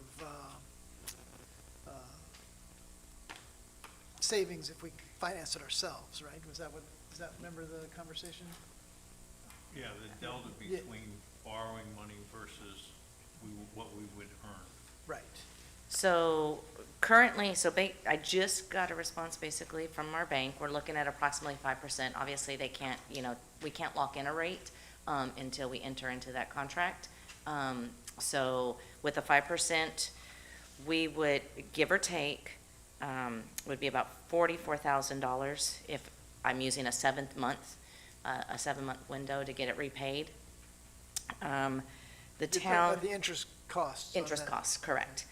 savings if we finance it ourselves, right? Remember the conversation? Yeah, the delta Yeah. between borrowing money versus what we would earn. Right. So currently, I just got a response basically from our bank. We're looking at approximately 5%. Obviously, they can't, we can't lock in a rate until we enter into that contract. So with the 5%, we would, give or take, would be about $44,000 if I'm using a 7-month window to get it repaid. The town. The interest costs. on Interest that. costs, correct.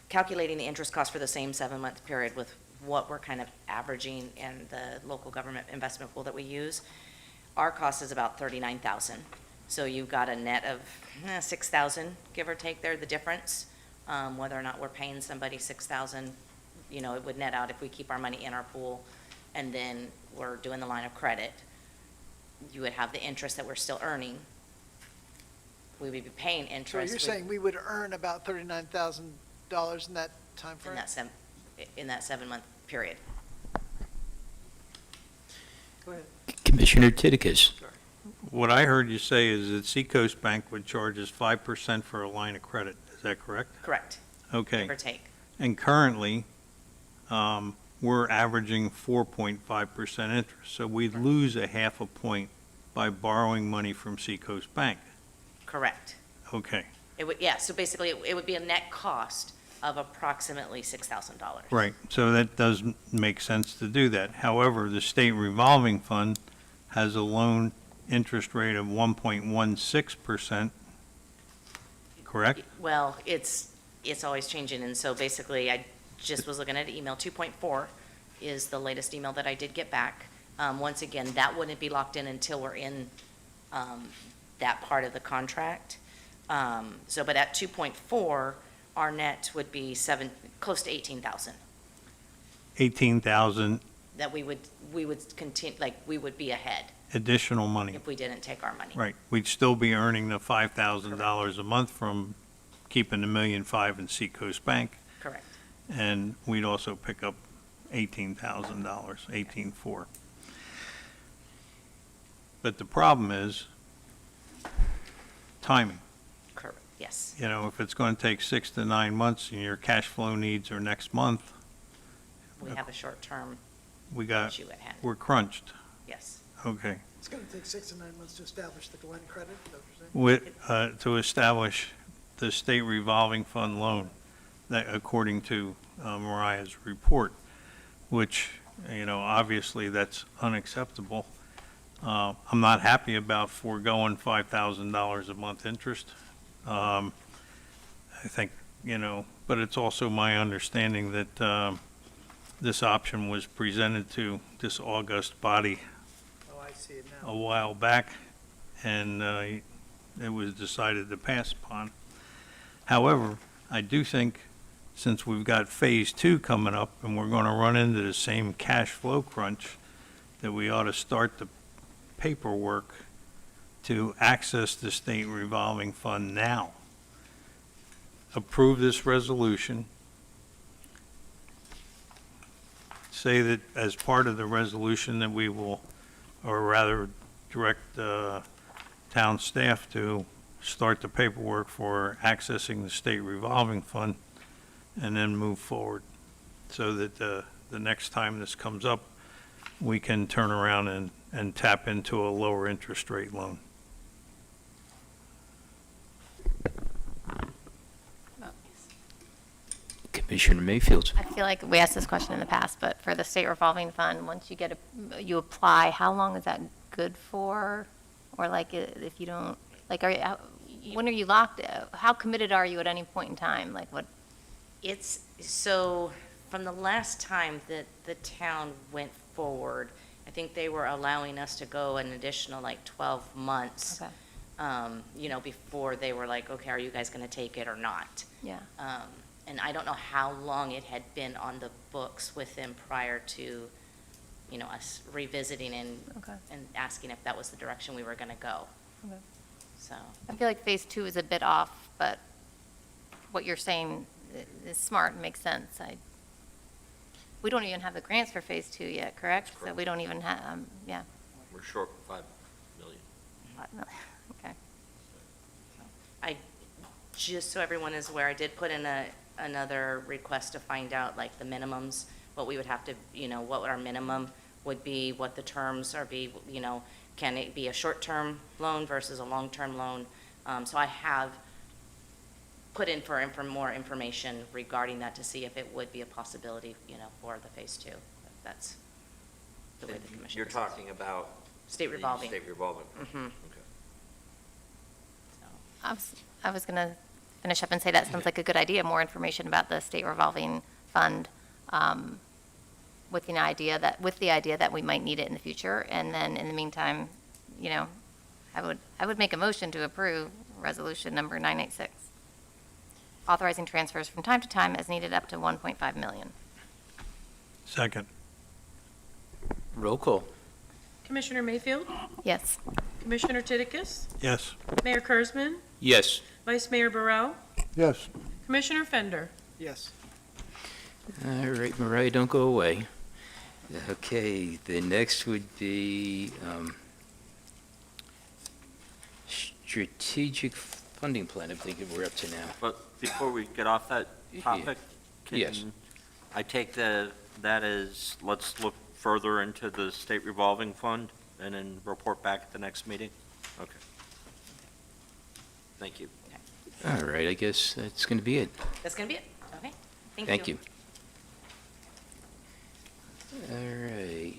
Calculating the interest cost for the same 7-month period with what we're kind of averaging in the local government investment pool that we use, our cost is about $39,000. So you've got a net of $6,000, give or take there, the difference. Whether or not we're paying somebody $6,000, it would net out if we keep our money in our pool and then we're doing the line of credit. You would have the interest that we're still earning. we would be paying So interest. you're saying we would earn about $39,000 in that In timeframe? that 7-month period. Go ahead. Commissioner Titicus. What I heard you say is that Seacoast Bank would charge us 5% for a line of credit. Is that correct? Correct, Okay. give or take. And currently, we're averaging 4.5% interest. So we'd lose a half a point by borrowing money from Seacoast Bank. Correct. Okay. It would, yeah, so basically, it would be a net cost of approximately $6,000. Right, so that does make sense to do that. However, the state revolving fund has a loan interest rate of 1.16%, correct? Well, it's always changing, and so basically, I just was looking at email 2.4 is the latest email that I did get back. Once again, that wouldn't be locked in until we're in that part of the contract. But at 2.4, our net would be close to 18,000, 18,000 that we would continue, like, we would be ahead additional money. if we didn't take our money. Right, we'd still be earning the $5,000 a month from keeping the $1.5 million in Seacoast Bank, Correct. and we'd also pick up $18,000, 18.4. But the problem is timing. Correct, yes. You know, if it's going to take 6 to 9 months and your cash flow needs are next month, We have a short-term we're issue at hand, crunched. yes. Okay. It's going to take 6 to 9 months to establish the line of credit, is that what you're saying? To establish the state revolving fund loan, that according to Mariah's report, which, you know, obviously that's unacceptable. I'm not happy about foregoing $5,000 a month interest. I think, you know, but it's also my understanding that this option was presented to this august body Oh, I see it a now. while back, and it was decided to pass upon. However, I do think, since we've got Phase 2 coming up, and we're going to run into the same cash flow crunch, that we ought to start the paperwork to access the state revolving fund now. Approve this resolution. Say that as part of the resolution that we will, or rather direct town staff to start the paperwork for accessing the state revolving fund, and then move forward, so that the next time this comes up, we can turn around and tap into a lower interest rate loan. Commissioner Mayfield. I feel like we asked this question in the past, but for the state revolving fund, once you apply, how long is that good for? Or like, if you don't, like, when are you locked? How committed are you at any point in time? Like, what? It's, so, from the last time that the town went forward, I think they were allowing us to go an additional, like, 12 months. Okay. You know, before they were like, okay, are you guys gonna take it or not? Yeah. And I don't know how long it had been on the books with them prior to, you know, us revisiting and Okay. asking if that was the direction we were gonna go. Okay. So, I feel like phase 2 is a bit off, but what you're saying is smart and makes sense. We don't even have the grants for phase 2 yet, correct? So we don't even have, yeah. We're short 5 million. Okay. just so everyone is aware, I did put in another request to find out, like, the minimums, what we would have to, you know, what our minimum would be, what the terms are be, you know, can it be a short-term loan versus a long-term loan? So I have put in for more information regarding that to see if it would be a possibility, you know, for the phase 2. That's the way the commission. You're is. talking about State the revolving. State revolving. Mhm. Okay. So, I was going to finish up and say that sounds like a good idea, more information about the state revolving fund, with the idea that we might need it in the future. And then in the meantime, you know, I would make a motion to approve resolution number 986, authorizing transfers from time to time as needed up to 1.5 million. Second. Roll call. Commissioner Mayfield, Yes. Commissioner Titicus, Yes. Mayor Kurzman, Yes. Vice Mayor Burrell? Yes, Commissioner Fender? Yes. All right, Mariah, don't go away. Okay, the next would be strategic funding plan, I'm thinking we're up to now. But before we get off that topic, Yes. can I take that as, let's look further into the state revolving fund and then report back at the next meeting? Okay. Thank you. All right, I guess that's going to be it. That's going to be it. Okay. Thank you. All right.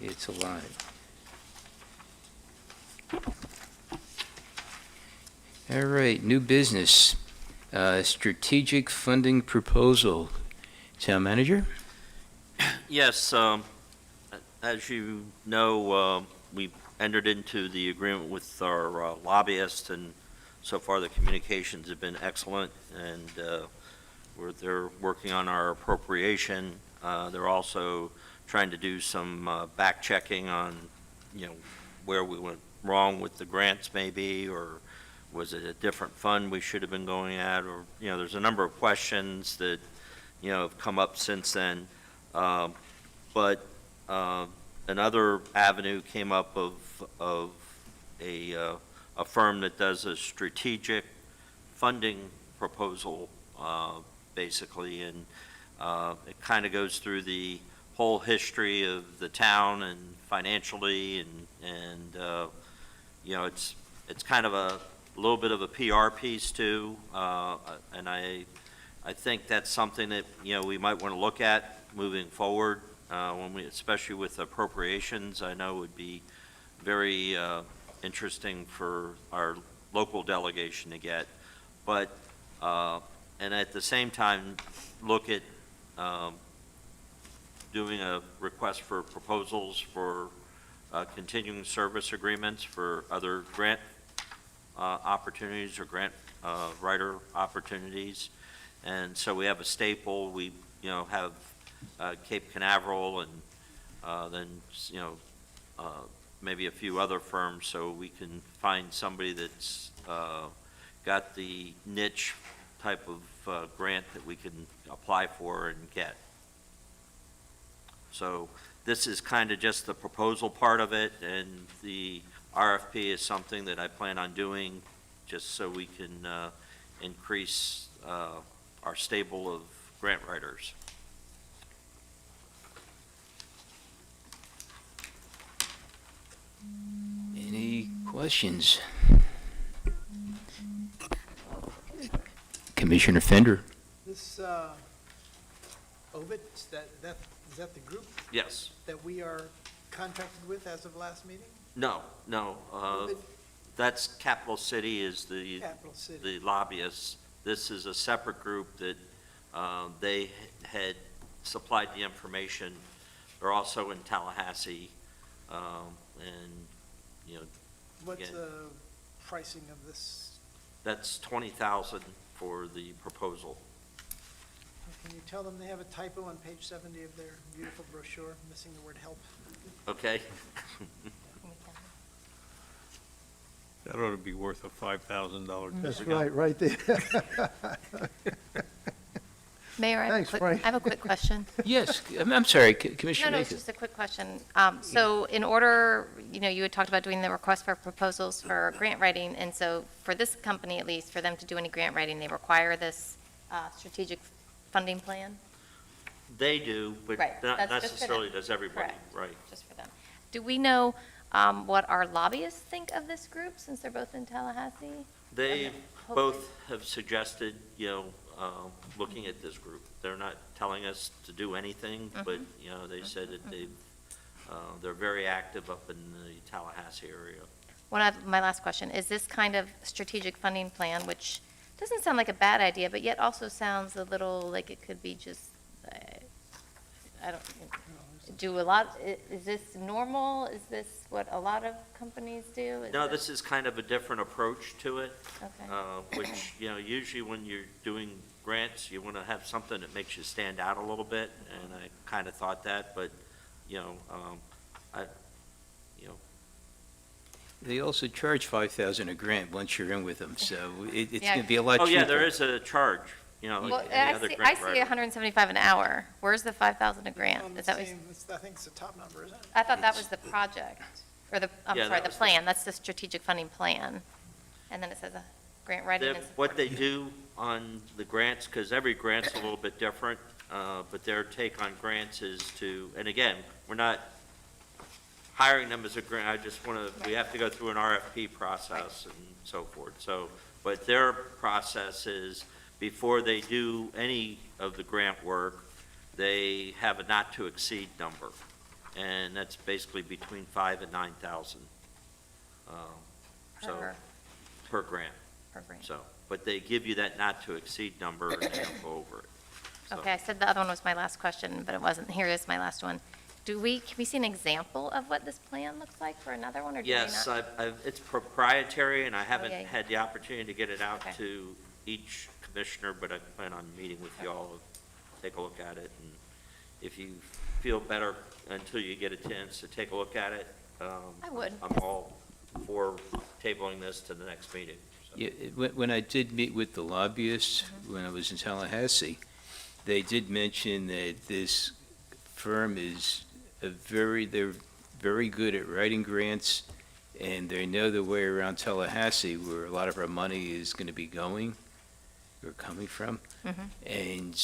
It's a lot. All right, new business, strategic funding proposal. Town manager? Yes, as you know, we entered into the agreement with our lobbyist, and so far the communications have been excellent, and they're working on our appropriation. They're also trying to do some back-checking on, where we went wrong with the grants maybe, or was it a different fund we should have been going at, or, there's a number of questions that, have come up since then. But another avenue came up of a firm that does a strategic funding proposal, basically, and it kind of goes through the whole history of the town and financially, and it's kind of a little bit of a PR piece too, and I think that's something that, we might want to look at moving forward, especially with appropriations. I know it would be very interesting for our local delegation to get, but, and at the same time, look at doing a request for proposals for continuing service agreements for other grant opportunities or grant writer opportunities. And so we have a staple. We, have Cape Canaveral and then, maybe a few other firms, so we can find somebody that's got the niche type of grant that we can apply for and get. So this is kind of just the proposal part of it, and the RFP is something that I plan on doing just so we can increase our stable of grant writers. Any questions? Commissioner Fender? This, OVIT, is that the group Yes. that we are contracted with as of last meeting? No. OVIT, That's Capital City is the Capital City. lobbyists. This is a separate group that they had supplied the information. They're also in Tallahassee, and, What's again. the pricing of this? That's $20,000 for the proposal. Can you tell them they have a typo on page 70 of their beautiful brochure, missing the word help? Okay? That ought to be worth a $5,000. that's right there. Mayor, Thanks, Frank. I have a quick question. Yes, I'm sorry, No, Commissioner no, it's Nathan. just a quick question. So in order, you had talked about doing the request for proposals for grant writing, and so for this company at least, for them to do any grant writing, they require this strategic funding plan? They do, but Right, not that's just for necessarily them. does everybody, Correct. right? Just for them. Do we know what our lobbyists think of this group, since they're both in Tallahassee? They Okay. both have suggested, looking at this group. They're not telling us to do anything, but, they said that they're very active up in the Tallahassee area. My last question, is this kind of strategic funding plan, which doesn't sound like a bad idea, but yet also sounds a little like it could be just, I don't, do a lot, is this normal? Is this what a lot of companies do? No, this is kind of a different approach to it, Okay. which, usually when you're doing grants, you want to have something that makes you stand out a little bit, and I kind of thought that, but, I, They also charge 5,000 a grant once you're in with them, so it's Yeah. going to be a lot oh, cheaper. yeah, there is a charge, Well, like any I other see, grant I see writer. 175 an hour. Where's the 5,000 a grant? On Is the that what, same- I think it's the top number, isn't it? I thought that was the project, or I'm Yeah, sorry, that the was the- plan. That's the strategic funding plan. And then it says a grant writing and support. What they do on the grants, because every grant's a little bit different, but their take on grants is to, and again, we're not hiring them as a grant, I just want to, we have to go through an RFP process and so forth, so, but their process is, before they do any of the grant work, they have a not-to-exceed number, and that's basically between 5 and 9,000. So, Per- per grant. per grant. So, but they give you that not-to-exceed number, and they don't go over it. So- Okay, I said the other one was my last question, but it wasn't. Here is my last one. Can we see an example of what this plan looks like for another one, or do we not? Yes, it's proprietary, and I haven't Okay. had the opportunity to get it out Okay. to each commissioner, but I plan on meeting with you all, take a look at it, and if you feel better until you get a chance to take a look at it, I would. I'm all for tabling this to the next meeting. so. Yeah, when I did meet with the lobbyists, when I was in Tallahassee, they did mention that this firm is they're very good at writing grants, and they know the way around Tallahassee where a lot of our money is going to be going, or coming from. And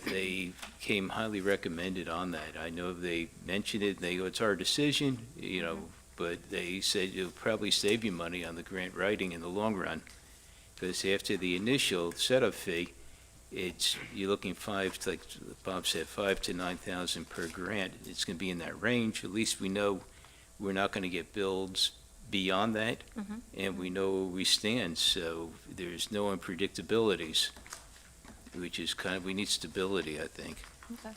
they came highly recommended on that. I know they mentioned it, and they go, it's our decision, but they said it'll probably save you money on the grant writing in the long run. Because after the initial setup fee, you're looking like Bob said, 5 to 9,000 per grant. It's going to be in that range. At least we know we're not going to get bills beyond that, and we know where we stand, so there's no unpredictabilities, which is we need stability, I think. Okay.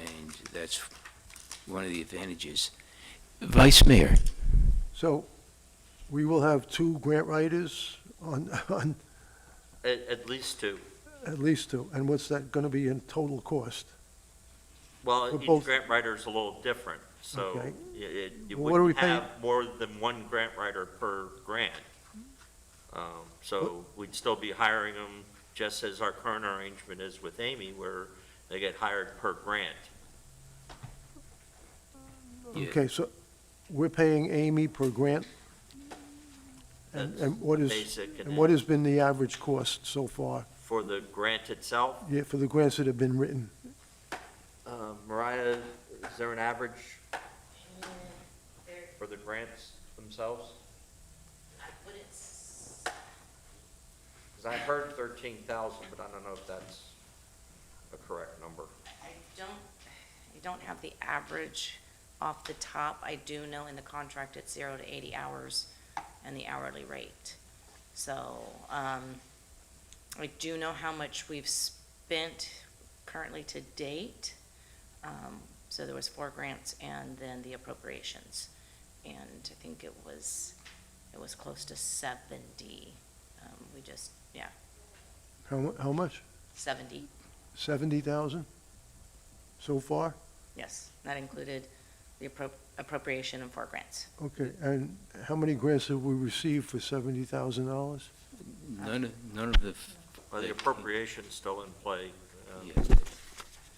And that's one of the advantages. Vice Mayor? So we will have two grant writers on At least two. at least two. And what's that going to be in total cost? Well, For each both- grant writer is a little different, so Okay. you What are we wouldn't paying- have more than one grant writer per grant. So we'd still be hiring them, just as our current arrangement is with Amy, where they get hired per grant. Yeah. Okay, so we're paying Amy per grant? That's And what is, basic, and what has been the average cost so far? For the grant itself, Yeah, for the grants that have been written? Mariah, is there an average for the grants themselves? Because I heard 13,000, but I don't know if that's a correct number. I don't have the average off the top. I do know in the contract it's 0 to 80 hours and the hourly rate. So, I do know how much we've spent currently to date. So there was 4 grants and then the appropriations. And I think it was close to 70. How much? 70, 70,000 so far? yes. That included the appropriation and 4 grants. Okay, and how many grants have we received for $70,000? None of the. Well, the appropriation's still in play, Yeah.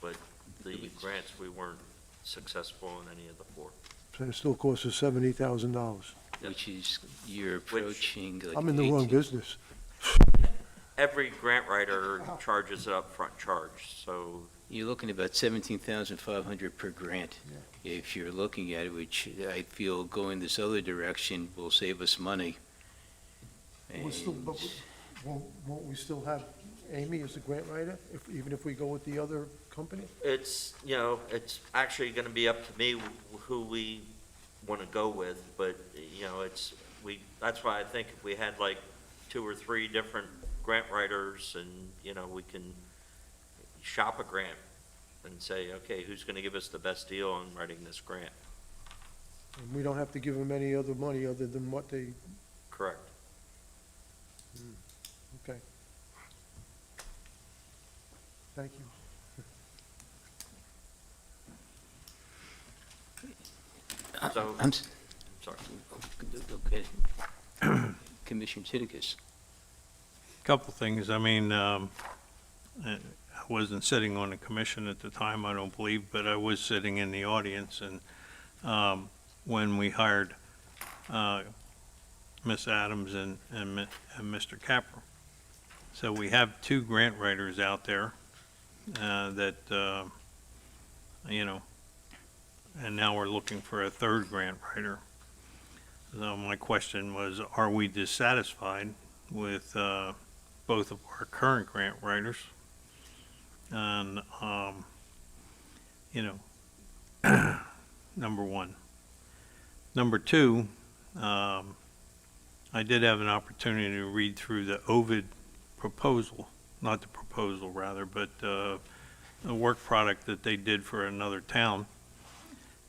but the grants, we weren't successful in any of the 4. So it still costs us $70,000. Which is, you're approaching like I'm in the wrong 18 business. Every grant writer charges an upfront charge, so You're looking at about 17,500 per grant. If you're looking at it, which I feel going this other direction will save us money. We're still, but won't we still have Amy as the grant writer, even if we go with the other company? it's, it's actually gonna be up to me who we wanna go with, but, that's why I think if we had like 2 or 3 different grant writers and, we can shop a grant and say, okay, who's going to give us the best deal on writing this grant? And we don't have to give them any other money other than what they, Correct. okay. Thank you. So, I'm sorry. okay. Commissioner Titicus. Couple things. I mean, I wasn't sitting on the commission at the time, I don't believe, but I was sitting in the audience, and when we hired Ms. Adams and Mr. Capper. So we have two grant writers out there that, you know, and now we're looking for a third grant writer. So my question was, are we dissatisfied with both of our current grant writers? And, you know, number one. Number two, I did have an opportunity to read through the Ovid proposal, not the proposal rather, but a work product that they did for another town.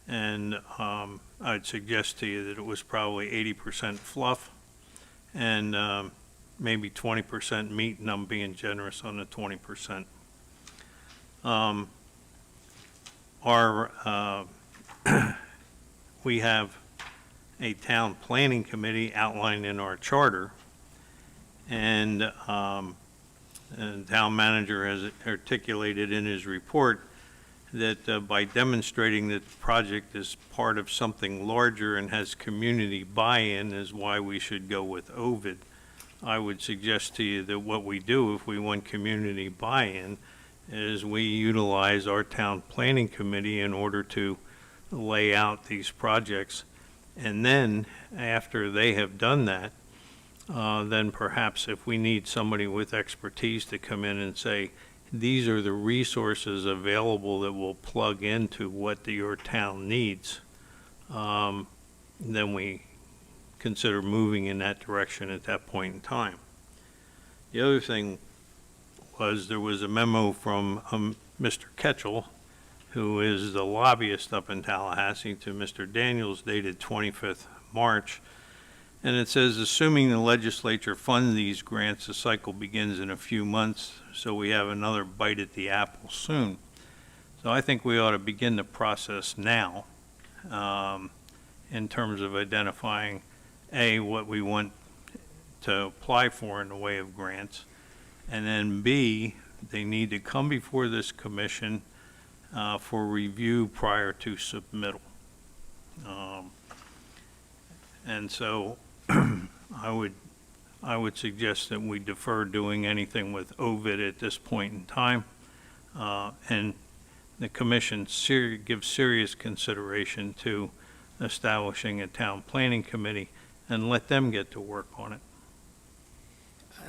And I'd suggest to you that it was probably 80% fluff and maybe 20% meat, and I'm being generous on the 20%. We have a town planning committee outlined in our charter, and the town manager has articulated in his report that by demonstrating that the project is part of something larger and has community buy-in is why we should go with Ovid. I would suggest to you that what we do if we want community buy-in is we utilize our town planning committee in order to lay out these projects. And then, after they have done that, then perhaps if we need somebody with expertise to come in and say, these are the resources available that will plug into what your town needs, then we consider moving in that direction at that point in time. The other thing was there was a memo from Mr. Ketchel, who is the lobbyist up in Tallahassee, to Mr. Daniels dated 25th March. And it says, assuming the legislature funds these grants, the cycle begins in a few months, so we have another bite at the apple soon. So I think we ought to begin the process now in terms of identifying, A, what we want to apply for in the way of grants, and then B, they need to come before this commission for review prior to submittal. And so I would suggest that we defer doing anything with Ovid at this point in time, and the commission gives serious consideration to establishing a town planning committee and let them get to work on it.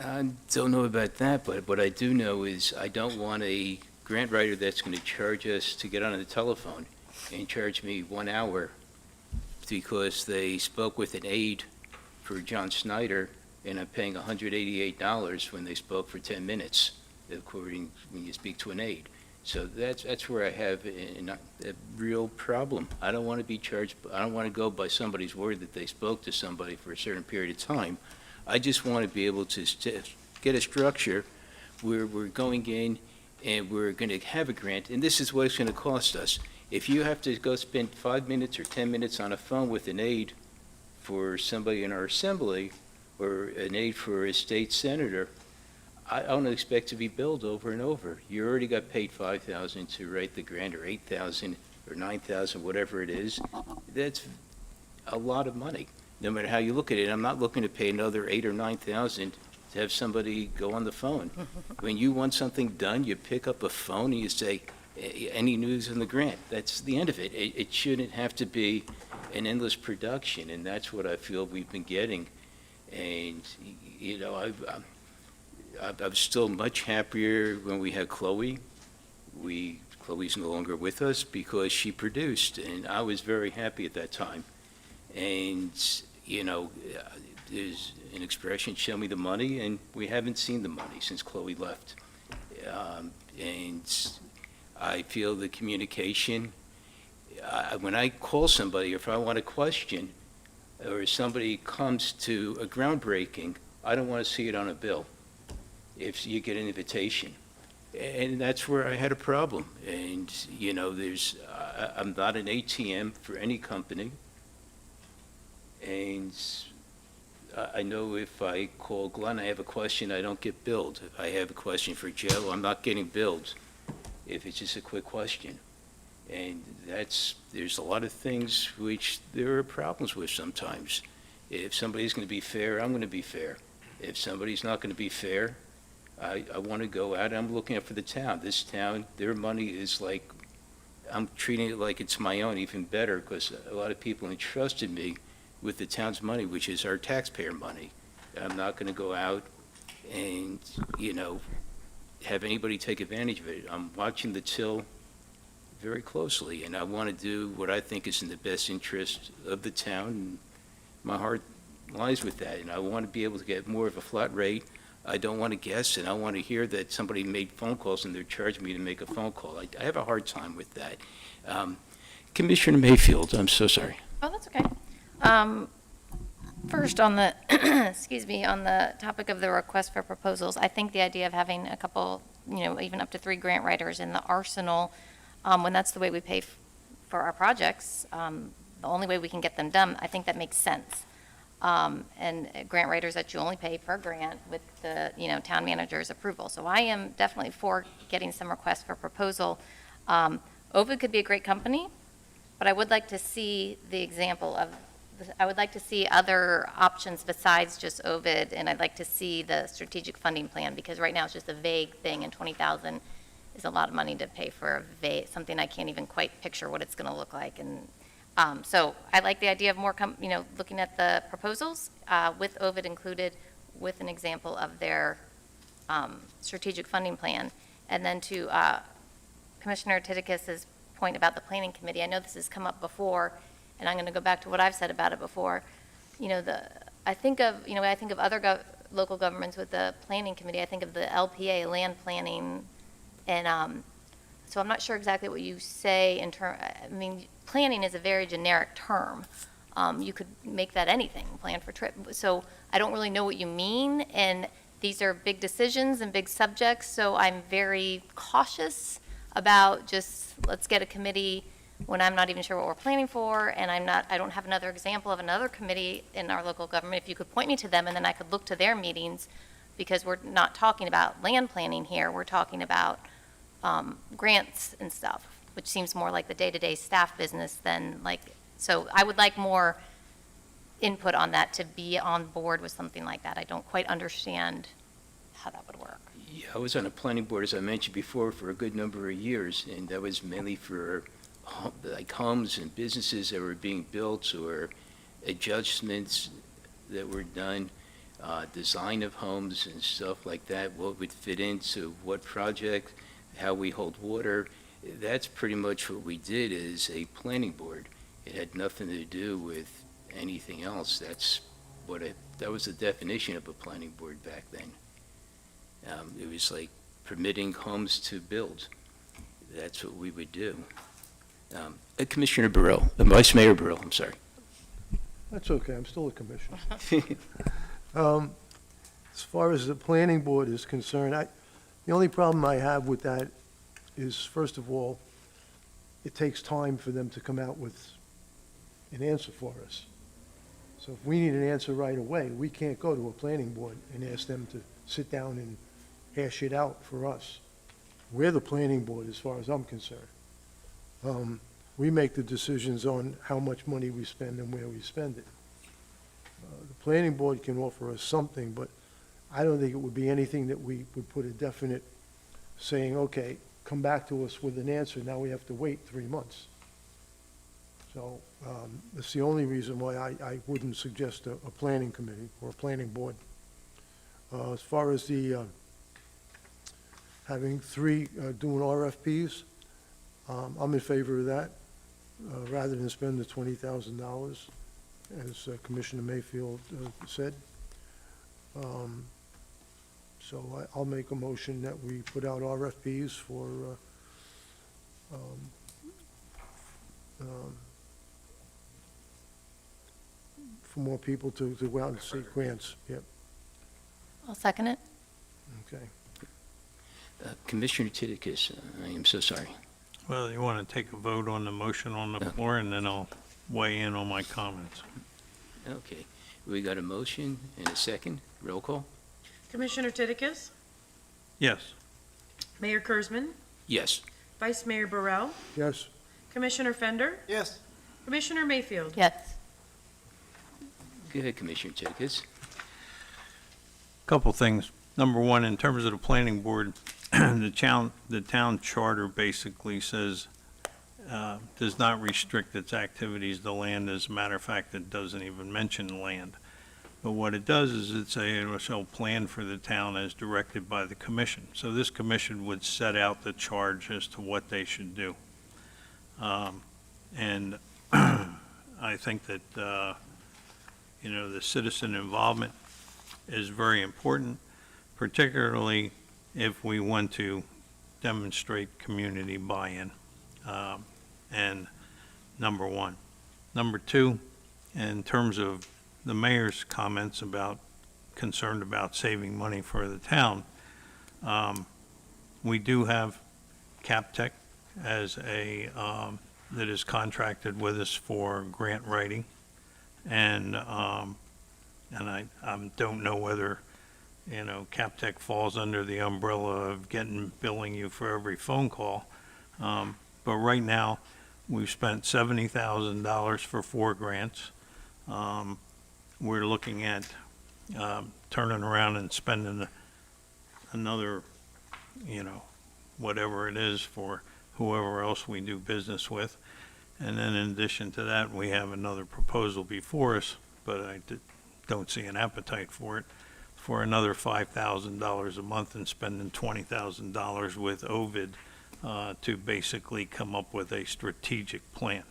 I don't know about that, but what I do know is I don't want a grant writer that's going to charge us to get on the telephone and charge me 1 hour because they spoke with an aide for John Snyder, and I'm paying $188 when they spoke for 10 minutes, according when you speak to an aide. So that's where I have a real problem. I don't want to be charged. I don't want to go by somebody's word that they spoke to somebody for a certain period of time. I just want to be able to get a structure where we're going in and we're going to have a grant, and this is what it's going to cost us. If you have to go spend 5 minutes or 10 minutes on a phone with an aide for somebody in our assembly or an aide for a state senator, I don't expect to be billed over and over. You already got paid $5,000 to write the grant, or $8,000 or $9,000, whatever it is. That's a lot of money, no matter how you look at it. I'm not looking to pay another $8,000 or $9,000 to have somebody go on the phone. When you want something done, you pick up a phone and you say, any news on the grant? That's the end of it. It shouldn't have to be an endless production, and that's what I feel we've been getting. And, you know, I'm still much happier when we had Chloe. Chloe's no longer with us because she produced, and I was very happy at that time. And, you know, there's an expression, show me the money, and we haven't seen the money since Chloe left. And I feel the communication, when I call somebody, if I want a question, or somebody comes to a groundbreaking, I don't want to see it on a bill if you get an invitation. And that's where I had a problem. And, you know, I'm not an ATM for any company. And I know if I call Glenn, I have a question, I don't get billed. If I have a question for Joe, I'm not getting billed if it's just a quick question. And there's a lot of things which there are problems with sometimes. If somebody's going to be fair, I'm going to be fair. If somebody's not going to be fair, I want to go out, I'm looking out for the town. This town, their money is like, I'm treating it like it's my own, even better, because a lot of people entrusted me with the town's money, which is our taxpayer money. I'm not going to go out and, you know, have anybody take advantage of it. I'm watching the till very closely, and I want to do what I think is in the best interest of the town, and my heart lies with that, and I want to be able to get more of a flat rate. I don't want to guess, and I want to hear that somebody made phone calls and they're charging me to make a phone call. I have a hard time with that. Commissioner Mayfield, I'm so sorry. Oh, that's okay. First, on the, excuse me, on the topic of the request for proposals, I think the idea of having a couple, you know, even up to 3 grant writers in the arsenal, when that's the way we pay for our projects, the only way we can get them done, I think that makes sense. And grant writers that you only pay per grant with the, you know, town manager's approval. So I am definitely for getting some requests for proposal. Ovid could be a great company, but I would like to see the example of, I would like to see other options besides just Ovid, and I'd like to see the strategic funding plan, because right now it's just a vague thing, and 20,000 is a lot of money to pay for something I can't even quite picture what it's going to look like. And so I like the idea of more, you know, looking at the proposals with Ovid included, with an example of their strategic funding plan. And then to Commissioner Titicus's point about the planning committee, I know this has come up before, and I'm going to go back to what I've said about it before. You know, I think of other local governments with the planning committee. I think of the LPA, land planning, and so I'm not sure exactly what you say in term. I mean, planning is a very generic term. You could make that anything, plan for trip. So I don't really know what you mean, and these are big decisions and big subjects, so I'm very cautious about just, let's get a committee when I'm not even sure what we're planning for, and I don't have another example of another committee in our local government. If you could point me to them, and then I could look to their meetings, because we're not talking about land planning here, we're talking about grants and stuff, which seems more like the day-to-day staff business than like, so I would like more input on that to be on board with something like that. I don't quite understand how that would work. Yeah, I was on a planning board, as I mentioned before, for a good number of years, and that was mainly for like homes and businesses that were being built, or adjustments that were done, design of homes and stuff like that, what would fit into what project, how we hold water. That's pretty much what we did as a planning board. It had nothing to do with anything else. That was the definition of a planning board back then. It was like permitting homes to build. That's what we would do. Commissioner Burrell, Vice Mayor Burrell, I'm sorry. That's okay, I'm still a commissioner. As far as the planning board is concerned, the only problem I have with that is, first of all, it takes time for them to come out with an answer for us. So if we need an answer right away, we can't go to a planning board and ask them to sit down and hash it out for us. We're the planning board as far as I'm concerned. We make the decisions on how much money we spend and where we spend it. The planning board can offer us something, but I don't think it would be anything that we would put a definite saying, okay, come back to us with an answer, now we have to wait 3 months. So that's the only reason why I wouldn't suggest a planning committee or a planning board. As far as the having 3 doing RFPs, I'm in favor of that, rather than spend the $20,000, as Commissioner Mayfield said. So I'll make a motion that we put out RFPs for for more people to go out and seek grants. Yep, I'll second it. okay. Commissioner Titicus, I am so sorry. Well, you want to take a vote on the motion on the floor, and then I'll weigh in on my comments. Okay, we got a motion and a second. Roll call? Commissioner Titicus, Yes. Mayor Kurzman, Yes. Vice Mayor Burrell, Yes, Commissioner Fender, Yes, Commissioner Mayfield. Yes. Go ahead, Commissioner Titicus. Couple things. Number one, in terms of the planning board, the town charter basically says, does not restrict its activities to land. As a matter of fact, it doesn't even mention land. But what it does is it shall plan for the town as directed by the commission. So this commission would set out the charge as to what they should do. And I think that, the citizen involvement is very important, particularly if we want to demonstrate community buy-in. And number one. Number two, in terms of the mayor's comments about, concerned about saving money for the town, we do have CapTech as that is contracted with us for grant writing. And I don't know whether, CapTech falls under the umbrella of billing you for every phone call. But right now, we've spent $70,000 for 4 grants. We're looking at turning around and spending another, whatever it is for whoever else we do business with. And then in addition to that, we have another proposal before us, but I don't see an appetite for it, for another $5,000 a month and spending $20,000 with Ovid to basically come up with a strategic plan.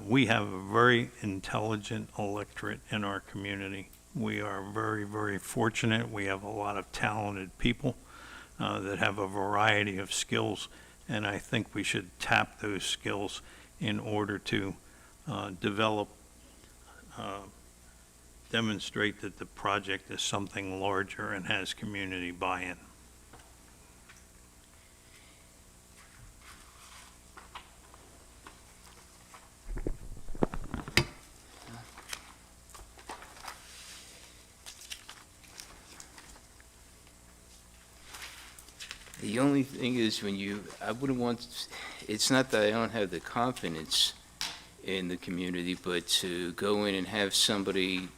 We have a very intelligent electorate in our community. We are very, very fortunate. We have a lot of talented people that have a variety of skills, and I think we should tap those skills in order to demonstrate that the project is something larger and has community buy-in. The only thing is I wouldn't want, it's not that I don't have the confidence in the community, but to go in and have somebody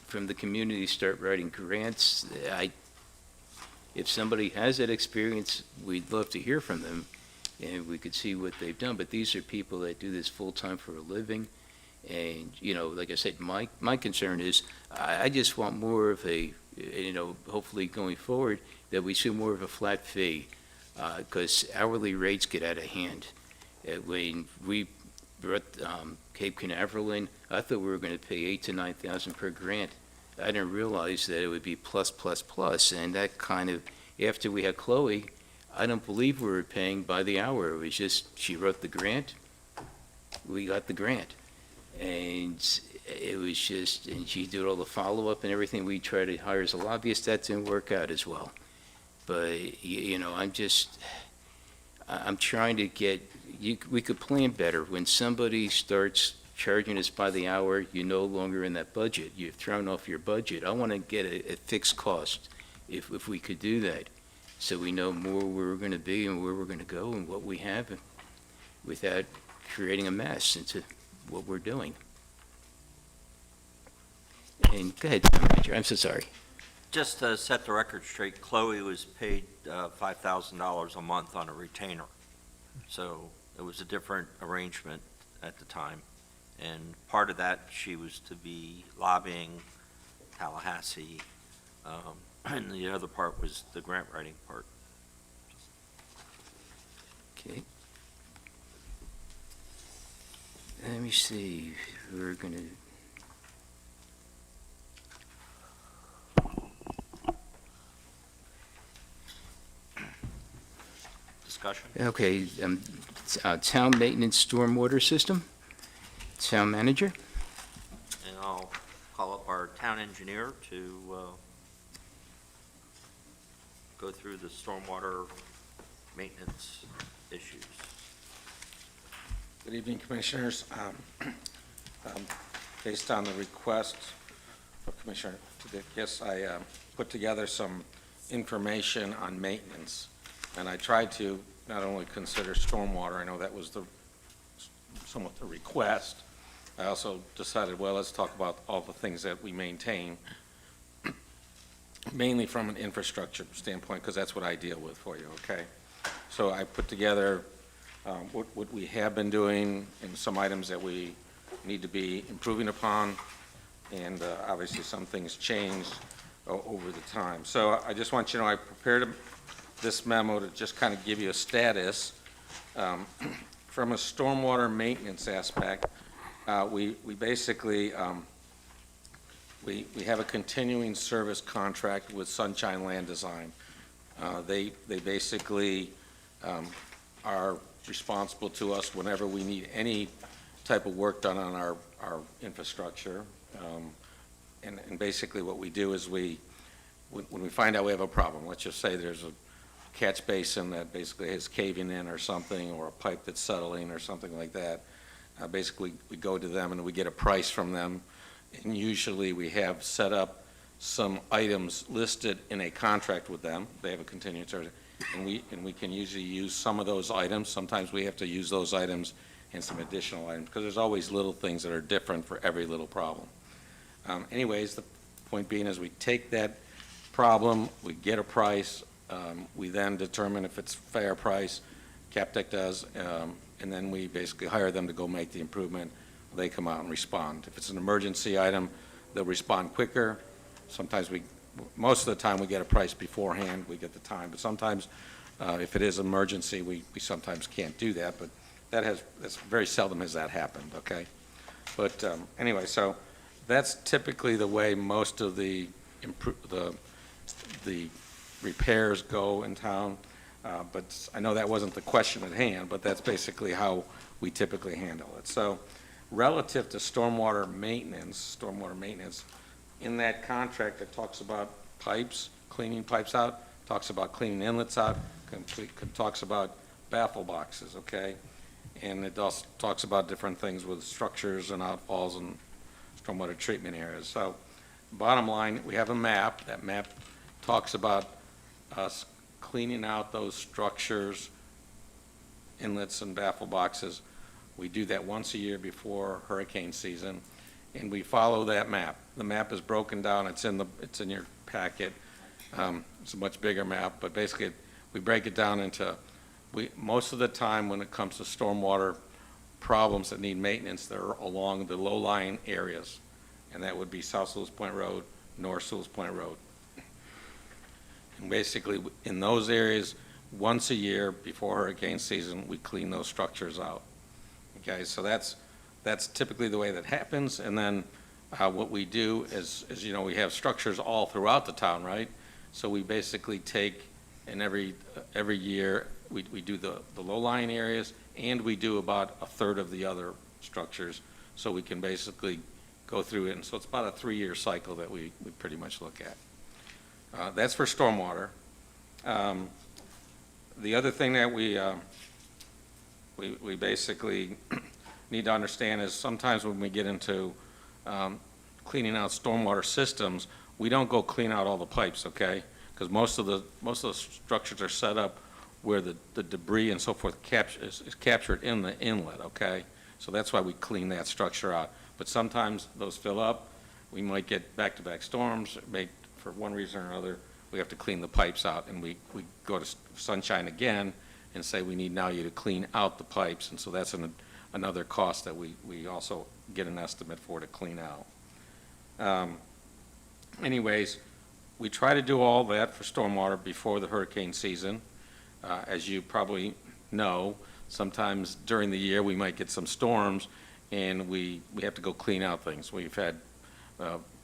from the community start writing grants, if somebody has that experience, we'd love to hear from them and we could see what they've done. But these are people that do this full-time for a living. And, like I said, my concern is I just want more of a, hopefully going forward, that we see more of a flat fee, because hourly rates get out of hand. When we brought Cape Canaveral in, I thought we were going to pay $8,000 to $9,000 per grant. I didn't realize that it would be plus, plus, plus, and that kind of, after we had Chloe, I don't believe we were paying by the hour. It was just, she wrote the grant, we got the grant. And it was just, and she did all the follow-up and everything. We tried to hire as a lobbyist, that didn't work out as well. But, I'm trying to we could plan better. When somebody starts charging us by the hour, you're no longer in that budget. You've thrown off your budget. I want to get a fixed cost, if we could do that, so we know more where we're going to be and where we're going to go and what we have, without creating a mess into what we're doing. And go ahead, Town Manager, I'm so sorry. Just to set the record straight, Chloe was paid $5,000 a month on a retainer. So it was a different arrangement at the time. And part of that, she was to be lobbying Tallahassee, and the other part was the grant writing part. Okay. Let me see, we're going to, discussion? Okay, town maintenance stormwater system, town manager. And I'll call up our town engineer to go through the stormwater maintenance issues. Good evening, Commissioners. Based on the request of Commissioner Tudakis, I put together some information on maintenance, and I tried to not only consider stormwater, I know that was somewhat the request. I also decided, well, let's talk about all the things that we maintain, mainly from an infrastructure standpoint, because that's what I deal with for you, okay? So I put together what we have been doing and some items that we need to be improving upon, and obviously some things changed over the time. So I just want you to know I prepared this memo to just kind of give you a status. From a stormwater maintenance aspect, we basically, we have a continuing service contract with Sunshine Land Design. They basically are responsible to us whenever we need any type of work done on our infrastructure. And basically what we do is when we find out we have a problem, let's just say there's a catch basin that basically is caving in or something, or a pipe that's settling or something like that, basically we go to them and we get a price from them. And usually we have set up some items listed in a contract with them. They have a continuing service. And we can usually use some of those items. Sometimes we have to use those items and some additional items, because there's always little things that are different for every little problem. Anyways, the point being is we take that problem, we get a price, we then determine if it's fair price, CapTech does, and then we basically hire them to go make the improvement. They come out and respond. If it's an emergency item, they'll respond quicker. Sometimes most of the time we get a price beforehand, we get the time, but sometimes if it is emergency, we sometimes can't do that, but that's very seldom has that happened, okay? But anyway, so that's typically the way most of the repairs go in town, but I know that wasn't the question at hand, but that's basically how we typically handle it. So relative to stormwater maintenance, in that contract, it talks about pipes, cleaning pipes out, talks about cleaning inlets out, talks about baffle boxes, okay? And it also talks about different things with structures and outfalls and stormwater treatment areas. So bottom line, we have a map. That map talks about us cleaning out those structures, inlets and baffle boxes. We do that once a year before hurricane season, and we follow that map. The map is broken down. It's in your packet. It's a much bigger map, but basically we break it down into, most of the time when it comes to stormwater problems that need maintenance, they're along the low-lying areas, and that would be South Sewell's Point Road, North Sewell's Point Road. And basically, in those areas, once a year before hurricane season, we clean those structures out. Okay, so that's typically the way that happens. And then what we do is, you know, we have structures all throughout the town, right? So we basically take, and every year, we do the low-lying areas, and we do about a third of the other structures, so we can basically go through it. And so it's about a 3-year cycle that we pretty much look at. That's for stormwater. The other thing that we basically need to understand is sometimes when we get into cleaning out stormwater systems, we don't go clean out all the pipes, okay? Because most of the structures are set up where the debris and so forth is captured in the inlet, okay? So that's why we clean that structure out. But sometimes those fill up. We might get back-to-back storms. For one reason or another, we have to clean the pipes out, and we go to Sunshine again and say we need now you to clean out the pipes, and so that's another cost that we also get an estimate for to clean out. Anyways, we try to do all that for stormwater before the hurricane season. As you probably know, sometimes during the year we might get some storms, and we have to go clean out things. We've had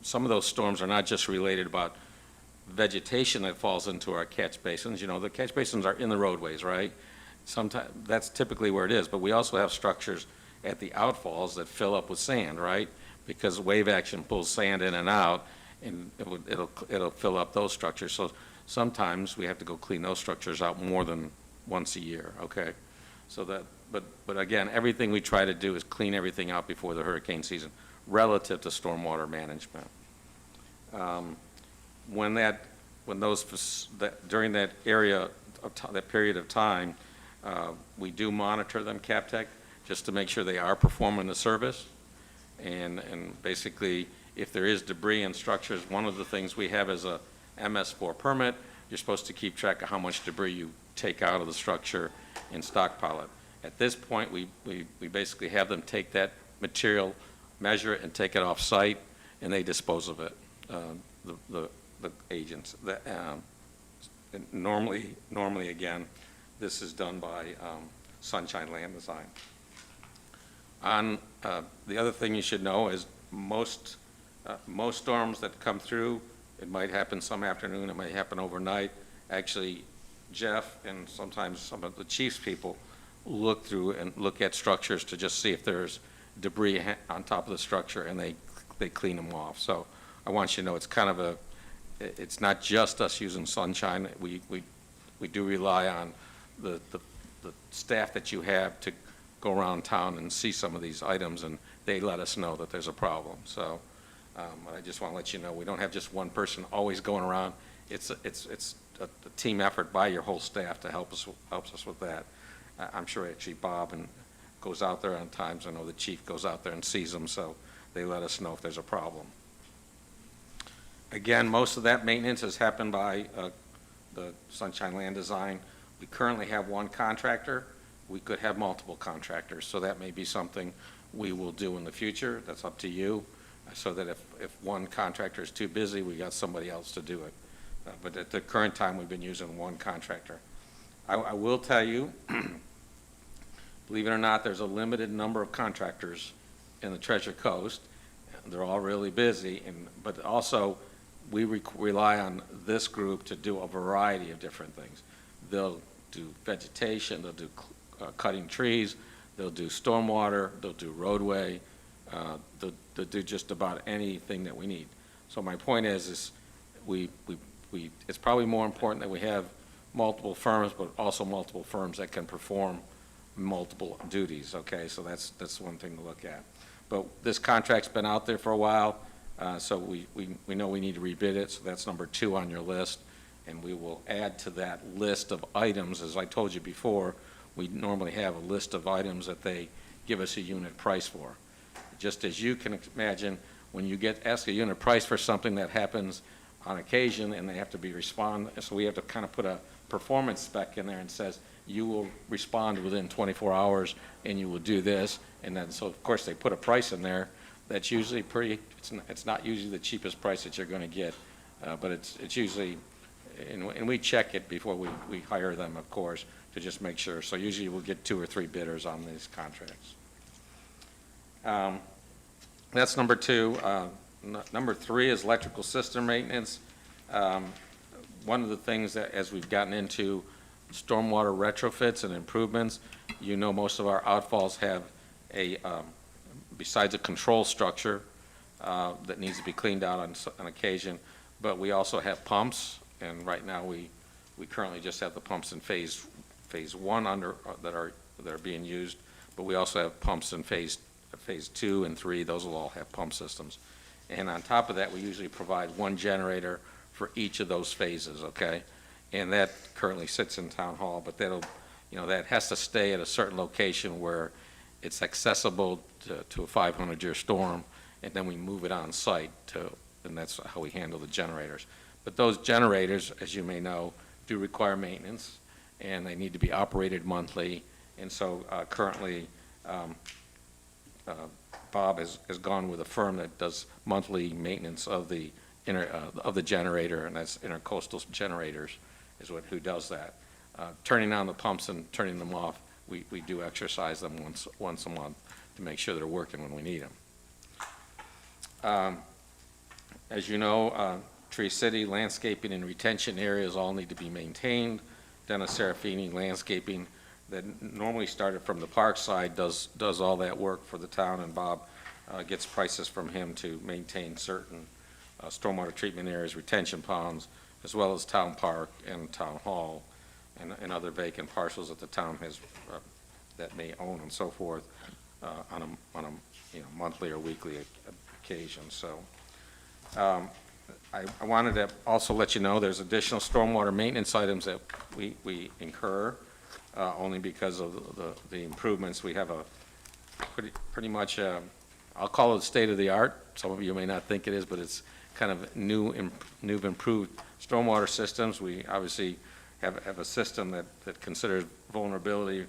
some of those storms are not just related about vegetation that falls into our catch basins. You know, the catch basins are in the roadways, right? sometimes, that's typically where it is, but we also have structures at the outfalls that fill up with sand, right? Because wave action pulls sand in and out, and it'll fill up those structures. So sometimes we have to go clean those structures out more than once a year, okay? So that, but again, everything we try to do is clean everything out before the hurricane season, relative to stormwater management. During that area, that period of time, we do monitor them, CapTech, just to make sure they are performing the service. And basically, if there is debris in structures, one of the things we have is a MS4 permit. You're supposed to keep track of how much debris you take out of the structure and stockpile it. At this point, we basically have them take that material, measure it, and take it off-site, and they dispose of it, the agents. Normally, again, this is done by Sunshine Land Design. The other thing you should know is most storms that come through, it might happen some afternoon, it might happen overnight. Actually, Jeff and sometimes some of the chief's people look through and look at structures to just see if there's debris on top of the structure, and they clean them off. So I want you to know it's kind of it's not just us using Sunshine. We do rely on the staff that you have to go around town and see some of these items, and they let us know that there's a problem. So I just want to let you know, we don't have just one person always going around. It's a team effort by your whole staff to helps us with that. I'm sure actually Bob goes out there on times. I know the chief goes out there and sees them, so they let us know if there's a problem. Again, most of that maintenance has happened by the Sunshine Land Design. We currently have one contractor. We could have multiple contractors, so that may be something we will do in the future. That's up to you, so that if one contractor is too busy, we got somebody else to do it. But at the current time, we've been using one contractor. I will tell you, believe it or not, there's a limited number of contractors in the Treasure Coast. They're all really busy, but also we rely on this group to do a variety of different things. They'll do vegetation, they'll do cutting trees, they'll do stormwater, they'll do roadway, they'll do just about anything that we need. So my point is it's probably more important that we have multiple firms, but also multiple firms that can perform multiple duties, okay? So that's one thing to look at. But this contract's been out there for a while, so we know we need to rebid it, so that's number 2 on your list. And we will add to that list of items, as I told you before, we normally have a list of items that they give us a unit price for. Just as you can imagine, when you ask a unit price for something that happens on occasion and they have to respond, so we have to kind of put a performance spec in there and says, you will respond within 24 hours and you will do this. And then, so of course they put a price in there that's usually it's not usually the cheapest price that you're going to get, but it's usually, and we check it before we hire them, of course, to just make sure. So usually we'll get 2 or 3 bidders on these contracts. That's number 2. Number 3 is electrical system maintenance. One of the things that, as we've gotten into stormwater retrofits and improvements, you know, most of our outfalls have besides a control structure that needs to be cleaned out on occasion, but we also have pumps, and right now we currently just have the pumps in phase 1 that are being used, but we also have pumps in phase 2 and 3. Those will all have pump systems. And on top of that, we usually provide 1 generator for each of those phases, okay? And that currently sits in Town Hall, but that has to stay at a certain location where it's accessible to a 500-year storm, and then we move it on site and that's how we handle the generators. But those generators, as you may know, do require maintenance, and they need to be operated monthly. And so currently, Bob has gone with a firm that does monthly maintenance of the generator, and that's Intercoastal Generators is who does that. Turning on the pumps and turning them off, we do exercise them once a month to make sure they're working when we need them. As you know, Tree City landscaping and retention areas all need to be maintained. Dennis Serafini Landscaping, that normally started from the park side does all that work for the town, and Bob gets prices from him to maintain certain stormwater treatment areas, retention ponds, as well as town park and town hall, and other vacant parcels that the town has, that may own and so forth, on a monthly or weekly occasion. So I wanted to also let you know there's additional stormwater maintenance items that we incur, only because of the improvements. We have a pretty much, I'll call it state-of-the-art. Some of you may not think it is, but it's kind of new improved stormwater systems. We obviously have a system that considers vulnerability,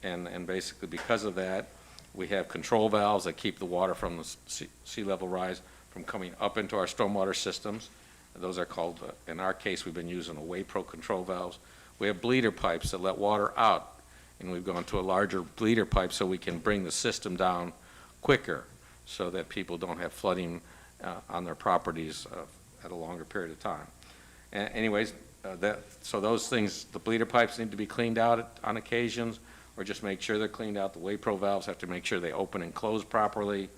and basically because of that, we have control valves that keep the water from the sea level rise from coming up into our stormwater systems. Those are called, in our case, we've been using AwayPro control valves. We have bleeder pipes that let water out, and we've gone to a larger bleeder pipe so we can bring the system down quicker so that people don't have flooding on their properties at a longer period of time. Anyways, so those things, the bleeder pipes need to be cleaned out on occasions, or just make sure they're cleaned out. The AwayPro valves have to make sure they open and close properly.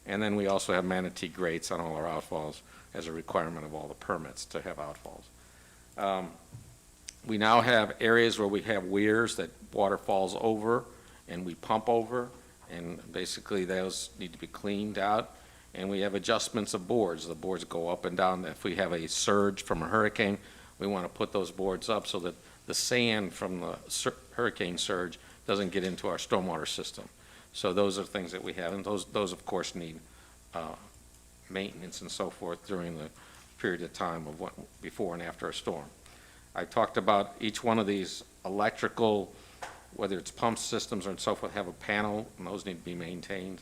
And then we also have manatee grates on all our outfalls as a requirement of all the permits to have outfalls. We now have areas where we have weirs that water falls over and we pump over, and basically those need to be cleaned out. And we have adjustments of boards. The boards go up and down. If we have a surge from a hurricane, we want to put those boards up so that the sand from the hurricane surge doesn't get into our stormwater system. So those are things that we have, and those of course need maintenance and so forth during the period of time of before and after a storm. I talked about each one of these electrical, whether it's pump systems or so forth, have a panel, and those need to be maintained.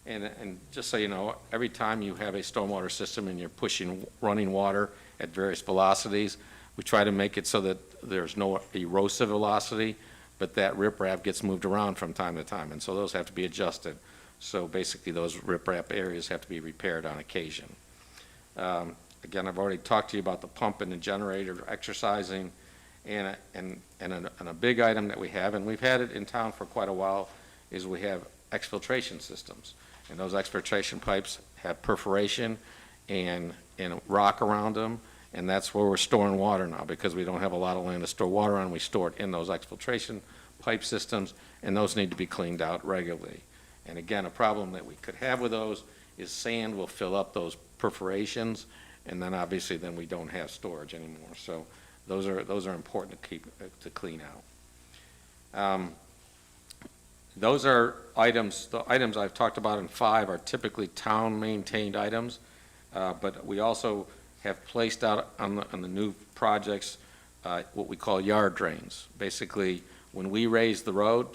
And just so you know, every time you have a stormwater system and you're pushing running water at various velocities, we try to make it so that there's no erosive velocity, but that riprap gets moved around from time to time, and so those have to be adjusted. So basically, those riprap areas have to be repaired on occasion. Again, I've already talked to you about the pump and the generator exercising, and a big item that we have, and we've had it in town for quite a while, is we have exfiltration systems. And those exfiltration pipes have perforation and rock around them, and that's where we're storing water now, because we don't have a lot of land to store water on. We store it in those exfiltration pipe systems, and those need to be cleaned out regularly. And again, a problem that we could have with those is sand will fill up those perforations, and then obviously then we don't have storage anymore. So those are important to clean out. Those are items, the items I've talked about in 5 are typically town-maintained items, but we also have placed out on the new projects what we call yard drains. Basically, when we raised the road,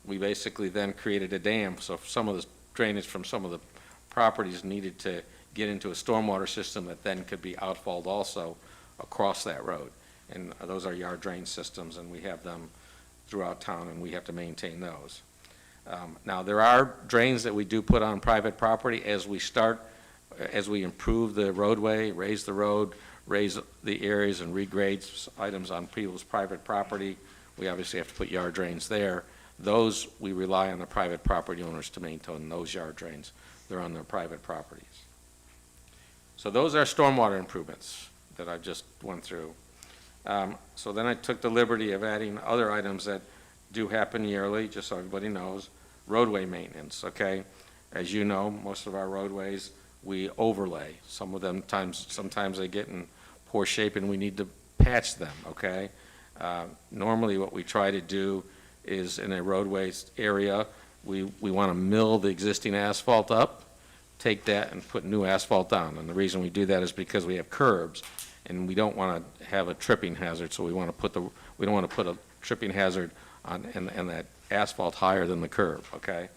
we basically then created a dam, so some of the drainage from some of the properties needed to get into a stormwater system that then could be outfalled also across that road. And those are yard drain systems, and we have them throughout town, and we have to maintain those. Now, there are drains that we do put on private property as we improve the roadway, raise the road, raise the areas and regrade items on people's private property. We obviously have to put yard drains there. Those, we rely on the private property owners to maintain those yard drains. They're on their private properties. So those are stormwater improvements that I just went through. So then I took the liberty of adding other items that do happen yearly, just so everybody knows. Roadway maintenance, okay? As you know, most of our roadways, we overlay. Some of them sometimes they get in poor shape and we need to patch them, okay? Normally what we try to do is in a roadway area, we want to mill the existing asphalt up, take that and put new asphalt down. And the reason we do that is because we have curbs and we don't want to have a tripping hazard, so we don't want to put a tripping hazard on and that asphalt higher than the curb, okay?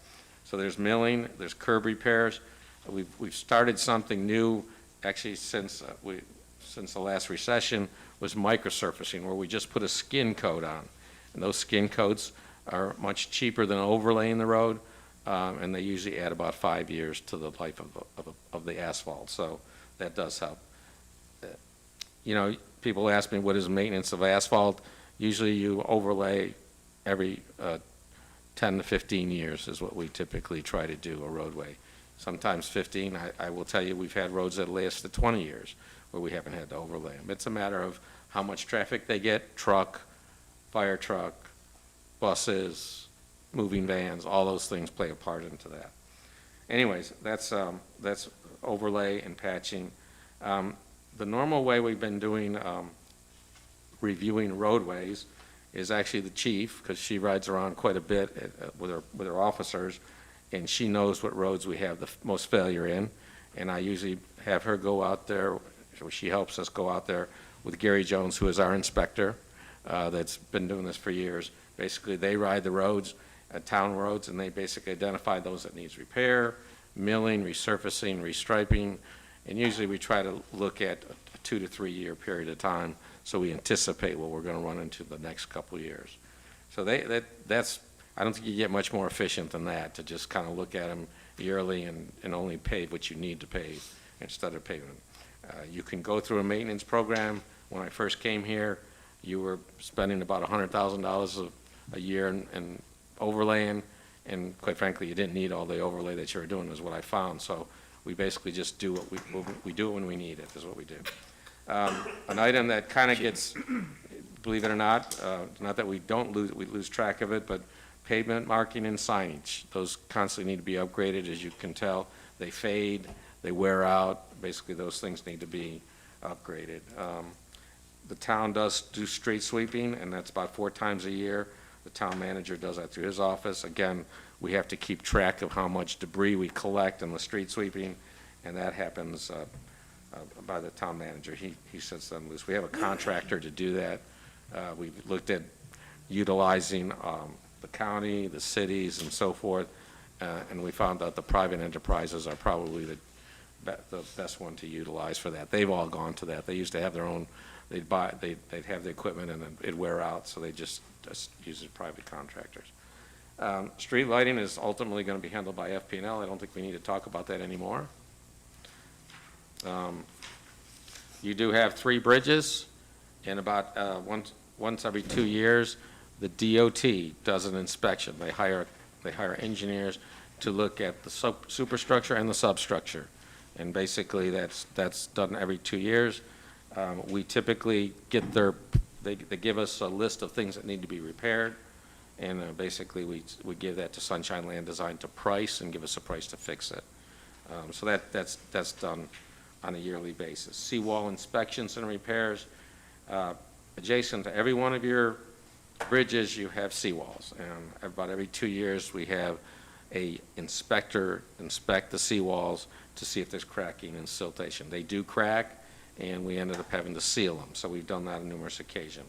So there's milling, there's curb repairs. We've started something new, actually since the last recession, was microsurfacing, where we just put a skin coat on. And those skin coats are much cheaper than overlaying the road, and they usually add about 5 years to the life of the asphalt. So that does help. You know, people ask me what is maintenance of asphalt. Usually you overlay every 10 to 15 years is what we typically try to do a roadway. Sometimes 15. I will tell you, we've had roads that lasted 20 years where we haven't had to overlay them. It's a matter of how much traffic they get, truck, fire truck, buses, moving vans, all those things play a part into that. Anyways, that's overlay and patching. The normal way we've been doing reviewing roadways is actually the chief, because she rides around quite a bit with her officers, and she knows what roads we have the most failure in. And I usually have her go out there, she helps us go out there with Gary Jones, who is our inspector, that's been doing this for years. Basically, they ride the roads, town roads, and they basically identify those that needs repair, milling, resurfacing, restriping, and usually we try to look at a 2 to 3 year period of time, so we anticipate what we're going to run into the next couple of years. So that's, I don't think you get much more efficient than that, to just kind of look at them yearly and only pave what you need to pave instead of paving them. You can go through a maintenance program. When I first came here, you were spending about $100,000 a year in overlaying, and quite frankly, you didn't need all the overlay that you were doing, is what I found. So we basically just do what we do it when we need it, is what we do. An item that kind of gets, believe it or not that we lose track of it, but pavement marking and signage, those constantly need to be upgraded. As you can tell, they fade, they wear out. Basically, those things need to be upgraded. The town does do street sweeping, and that's about 4 times a year. The town manager does that through his office. Again, we have to keep track of how much debris we collect in the street sweeping, and that happens by the town manager. He sets them loose. We have a contractor to do that. We've looked at utilizing the county, the cities, and so forth, and we found out the private enterprises are probably the best one to utilize for that. They've all gone to that. They used to have their own, they'd have the equipment and then it'd wear out, so they just use the private contractors. Street lighting is ultimately going to be handled by FP&L. I don't think we need to talk about that anymore. You do have 3 bridges, and about once every 2 years, the DOT does an inspection. They hire engineers to look at the superstructure and the substructure, and basically that's done every 2 years. We typically get they give us a list of things that need to be repaired, and basically we give that to Sunshine Land Design to price and give us a price to fix it. So that's done on a yearly basis. Seawall inspections and repairs. Adjacent to every one of your bridges, you have seawalls, and about every 2 years we have a inspector inspect the seawalls to see if there's cracking and siltation. They do crack, and we ended up having to seal them, so we've done that on numerous occasions.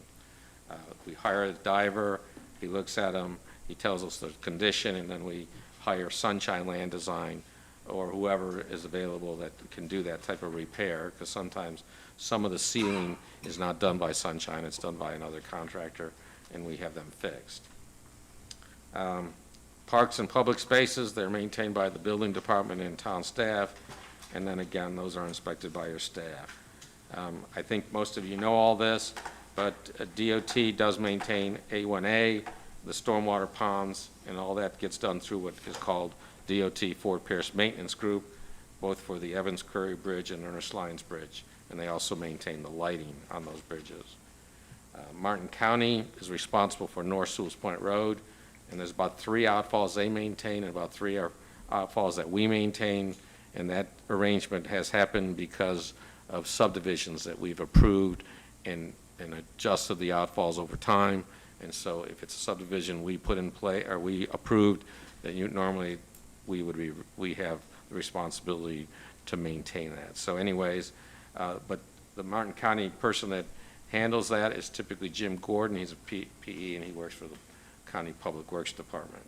We hire a diver, he looks at them, he tells us the condition, and then we hire Sunshine Land Design or whoever is available that can do that type of repair, because sometimes some of the sealing is not done by Sunshine, it's done by another contractor, and we have them fixed. Parks and public spaces, they're maintained by the building department and town staff, and then again, those are inspected by your staff. I think most of you know all this, but DOT does maintain A1A, the stormwater ponds, and all that gets done through what is called DOT Fort Pierce Maintenance Group, both for the Evans Curry Bridge and Ernest Lyons Bridge, and they also maintain the lighting on those bridges. Martin County is responsible for North Sewell's Point Road, and there's about 3 outfalls they maintain and about 3 outfalls that we maintain, and that arrangement has happened because of subdivisions that we've approved and adjusted the outfalls over time. And so if it's a subdivision we put in play or we approved, then normally we have the responsibility to maintain that. So anyways, but the Martin County person that handles that is typically Jim Gordon. He's a PE and he works for the County Public Works Department.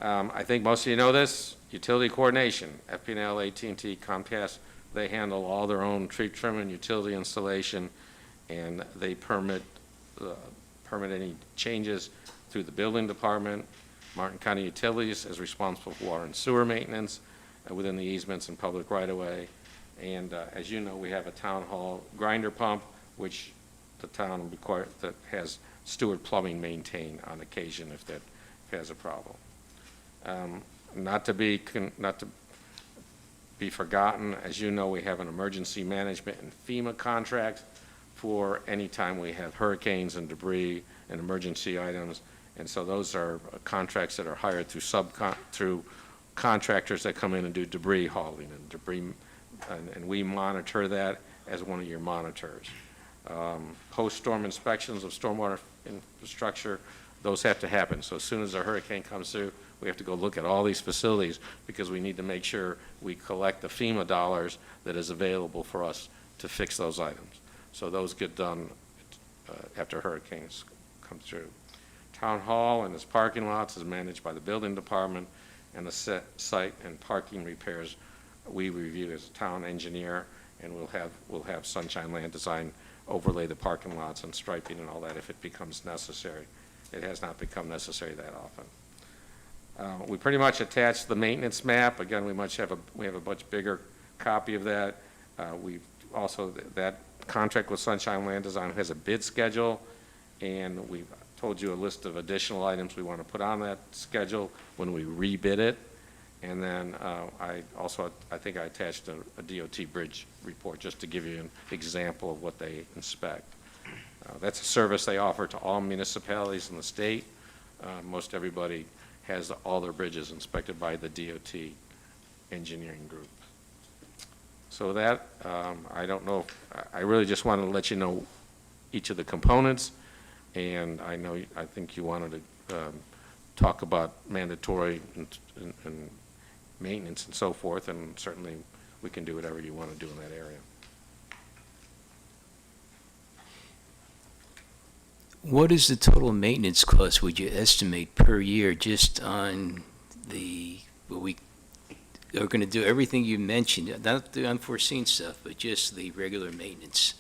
I think most of you know this, utility coordination, FP&L, AT&T, Comcast, they handle all their own tree trim and utility installation, and they permit any changes through the building department. Martin County Utilities is responsible for water and sewer maintenance within the easements and public right-of-way. And as you know, we have a town hall grinder pump, which the town that has Stewart Plumbing maintain on occasion if that has a problem. Not to be forgotten, as you know, we have an emergency management and FEMA contract for any time we have hurricanes and debris and emergency items. And so those are contracts that are hired through contractors that come in and do debris hauling and debris, and we monitor that as one of your monitors. Post-storm inspections of stormwater infrastructure, those have to happen. So as soon as a hurricane comes through, we have to go look at all these facilities because we need to make sure we collect the FEMA dollars that is available for us to fix those items. So those get done after hurricanes come through. Town Hall and its parking lots is managed by the building department, and the site and parking repairs we review as a town engineer, and we'll have Sunshine Land Design overlay the parking lots and striping and all that if it becomes necessary. It has not become necessary that often. We pretty much attached the maintenance map. Again, we have a much bigger copy of that. We've also, that contract with Sunshine Land Design has a bid schedule, and we've told you a list of additional items we want to put on that schedule when we rebid it. And then I think I attached a DOT bridge report just to give you an example of what they inspect. That's a service they offer to all municipalities in the state. Most everybody has all their bridges inspected by the DOT engineering group. So that, I don't know, I really just wanted to let you know each of the components, and I think you wanted to talk about mandatory and maintenance and so forth, and certainly we can do whatever you want to do in that area. What is the total maintenance cost, would you estimate, per year, just on what we are going to do, everything you mentioned, not the unforeseen stuff, but just the regular maintenance?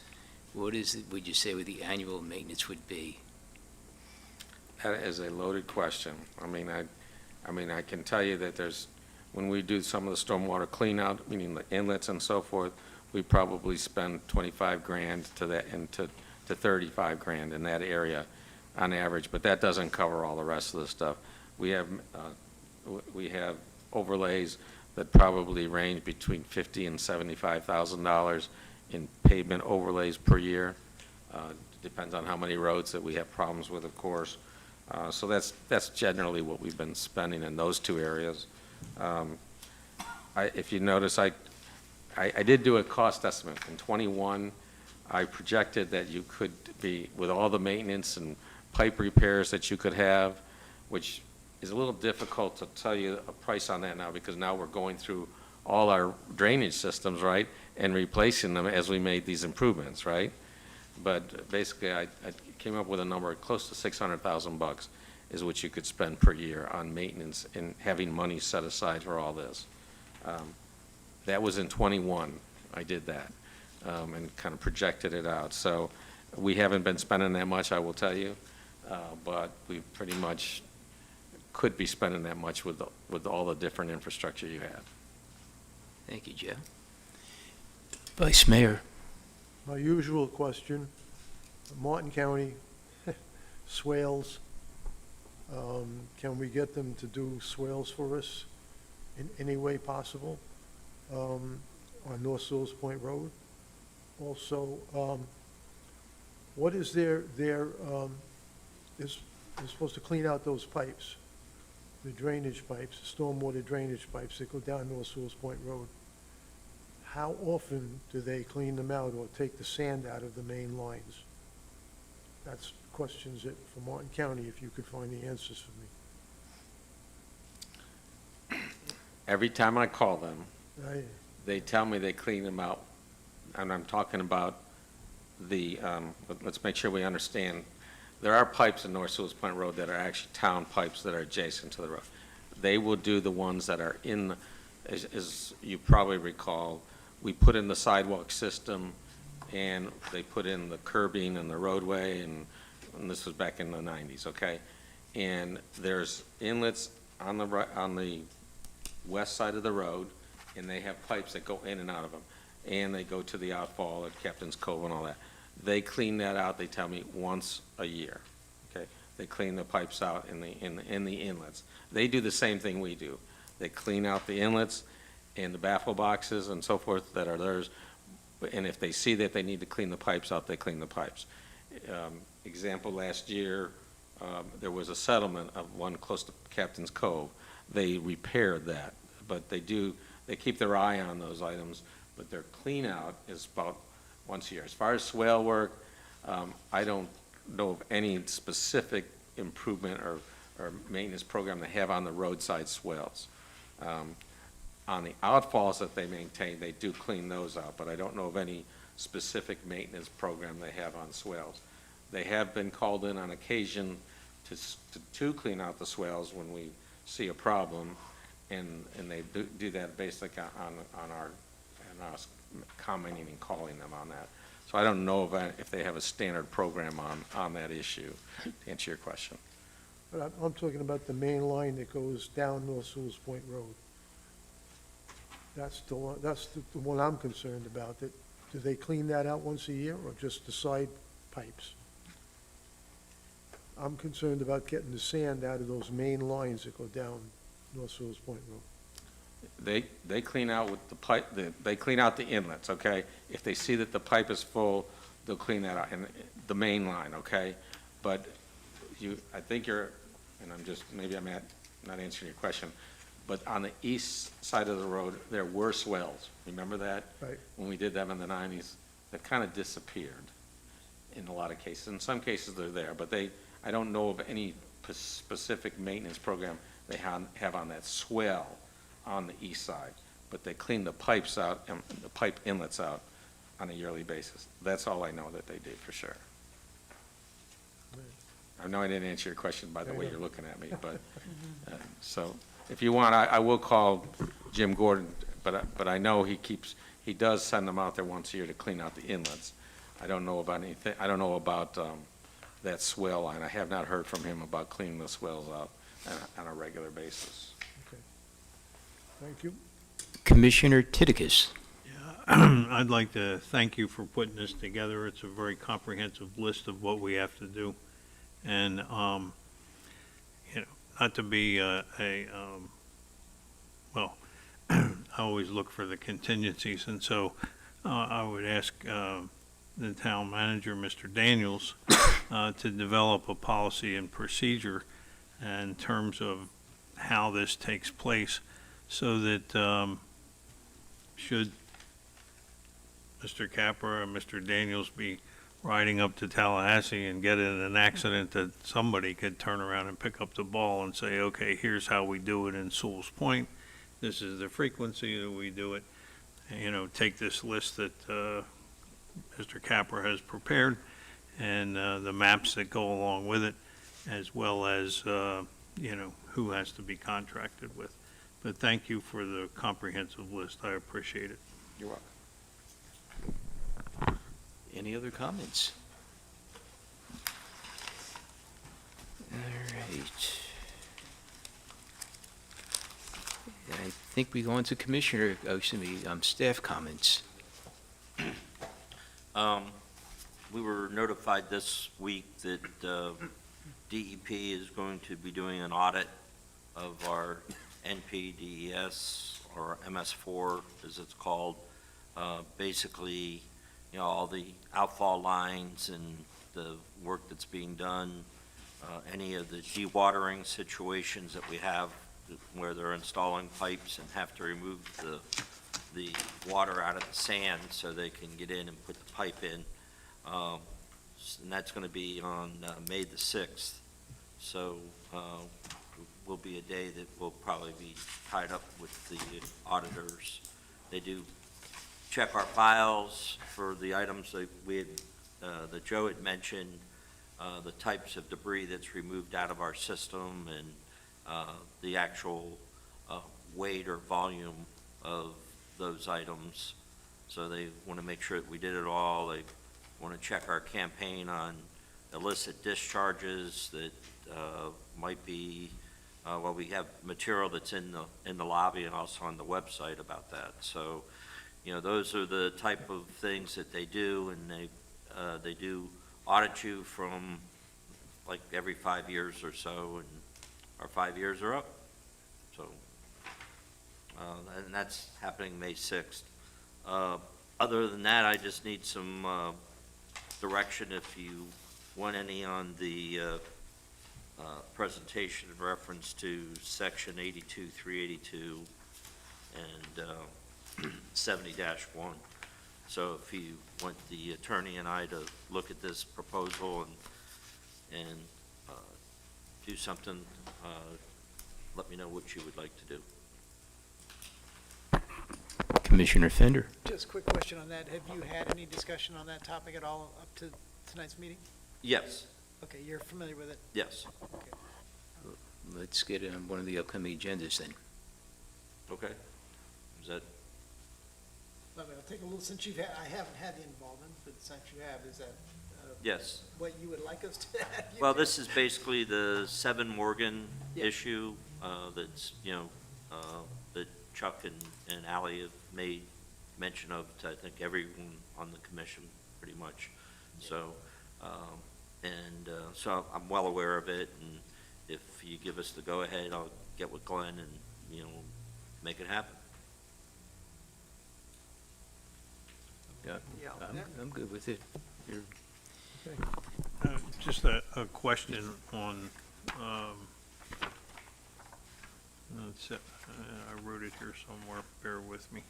What is it, would you say, what the annual maintenance would be? That is a loaded question. I mean, I can tell you that when we do some of the stormwater clean out, meaning the inlets and so forth, we probably spend 25 grand to that, and to 35 grand in that area on average, but that doesn't cover all the rest of the stuff. We have overlays that probably range between $50,000 and $75,000 in pavement overlays per year. Depends on how many roads that we have problems with, of course. So that's generally what we've been spending in those two areas. If you notice, I did do a cost estimate. In '21, I projected that you could be, with all the maintenance and pipe repairs that you could have, which is a little difficult to tell you a price on that now, because now we're going through all our drainage systems, right, and replacing them as we made these improvements, right? But basically, I came up with a number close to $600,000 is what you could spend per year on maintenance and having money set aside for all this. That was in '21. I did that. And kind of projected it out. So we haven't been spending that much, I will tell you, but we pretty much could be spending that much with all the different infrastructure you have. Thank you, Joe. Vice Mayor. My usual question, Martin County, swales, can we get them to do swales for us in any way possible on North Sewell's Point Road? Also, what is they're supposed to clean out those pipes, the drainage pipes, the stormwater drainage pipes that go down North Sewell's Point Road. How often do they clean them out or take the sand out of the main lines? That's questions that, for Martin County, if you could find the answers for me. Every time I call them, Right. they tell me they clean them out. And I'm talking about let's make sure we understand. There are pipes in North Sewell's Point Road that are actually town pipes that are adjacent to the road. They will do the ones that are as you probably recall, we put in the sidewalk system, and they put in the curbing and the roadway, and this was back in the 90s, okay? And there's inlets on the west side of the road, and they have pipes that go in and out of them. And they go to the outfall at Captain's Cove and all that. They clean that out, they tell me, once a year. they clean the pipes out in the inlets. They do the same thing we do. They clean out the inlets and the baffle boxes and so forth that are theirs, and if they see that they need to clean the pipes out, they clean the pipes. Example, last year, there was a settlement of one close to Captain's Cove. They repaired that, but they keep their eye on those items, but their clean out is about once a year. As far as swale work, I don't know of any specific improvement or maintenance program they have on the roadside swales. On the outfalls that they maintain, they do clean those out, but I don't know of any specific maintenance program they have on swales. They have been called in on occasion to clean out the swales when we see a problem, and they do that basically on us commenting and calling them on that. So I don't know if they have a standard program on that issue, to answer your question. But I'm talking about the main line that goes down North Sewell's Point Road. That's the one I'm concerned about. Do they clean that out once a year, or just the side pipes? I'm concerned about getting the sand out of those main lines that go down North Sewell's Point Road. They clean out with the pipe, they clean out the inlets, okay? If they see that the pipe is full, they'll clean that out, and the main line, okay? But I think and maybe I'm not answering your question, but on the east side of the road, there were swells. Remember that? Right. When we did them in the 90s, that kind of disappeared in a lot of cases. In some cases, they're there, but I don't know of any specific maintenance program they have on that swell on the east side, but they clean the pipes out and the pipe inlets out on a yearly basis. That's all I know that they do for sure. I know I didn't answer your question by the way you're looking at me, but, so, if you want, I will call Jim Gordon, but I know he does send them out there once a year to clean out the inlets. I don't know about that swell line. I have not heard from him about cleaning the swells out on a regular basis. Okay. Thank you. Commissioner Titicus. I'd like to thank you for putting this together. It's a very comprehensive list of what we have to do. And, not to be well, I always look for the contingencies, and so I would ask the town manager, Mr. Daniels, to develop a policy and procedure in terms of how this takes place, so that should Mr. Capra and Mr. Daniels be riding up to Tallahassee and get in an accident, that somebody could turn around and pick up the ball and say, okay, here's how we do it in Sewell's Point. This is the frequency that we do it. And, take this list that Mr. Capra has prepared and the maps that go along with it, as well as, who has to be contracted with. But thank you for the comprehensive list. I appreciate it. You're welcome. Any other comments? All right. I think we go on to staff comments. We were notified this week that DEP is going to be doing an audit of our NPDES, or MS4 as it's called. Basically, all the outfall lines and the work that's being done, any of the dewatering situations that we have where they're installing pipes and have to remove the water out of the sand so they can get in and put the pipe in. And that's going to be on May the 6th. So will be a day that will probably be tied up with the auditors. They do check our files for the items that Joe had mentioned, the types of debris that's removed out of our system, and the actual weight or volume of those items. So they want to make sure that we did it all. They want to check our campaign on illicit discharges that might be, we have material that's in the lobby and also on the website about that. So, those are the type of things that they do, and they do audit you from like every 5 years or so, and our 5 years are up. So, and that's happening May 6th. Other than that, I just need some direction if you want any on the presentation in reference to section 82, 382, and 70-1. So if you want the attorney and I to look at this proposal and do something, let me know what you would like to do. Commissioner Fender? Just a quick question on that. Have you had any discussion on that topic at all up to tonight's meeting? Yes, Okay, you're familiar with it? yes, Let's get it on one of the upcoming agendas then. okay. Is that, I mean, I'll take a little, since you've had, I haven't had the involvement, but since you have, is that yes. what you would like us to have? you Well, do? this is basically the 7 Morgan Yeah. issue that's, that Chuck and Ally have made mention of to, I think, everyone on the commission, pretty much. So, so I'm well aware of it, and if you give us the go-ahead, I'll get with Glenn and, make it happen. Yeah, I'm good with it. Just a question on, I wrote it here somewhere, bear with me.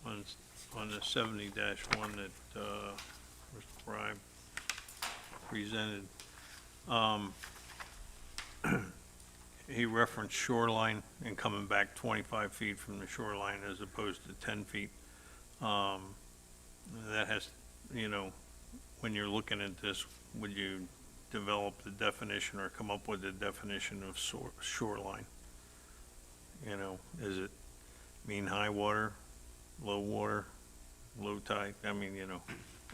On the 70-1 that Mr. Fry presented, he referenced shoreline and coming back 25 feet from the shoreline as opposed to 10 feet. That has, when you're looking at this, would you develop the definition or come up with the definition of shoreline? Is it mean high water, low water, low tide? I mean,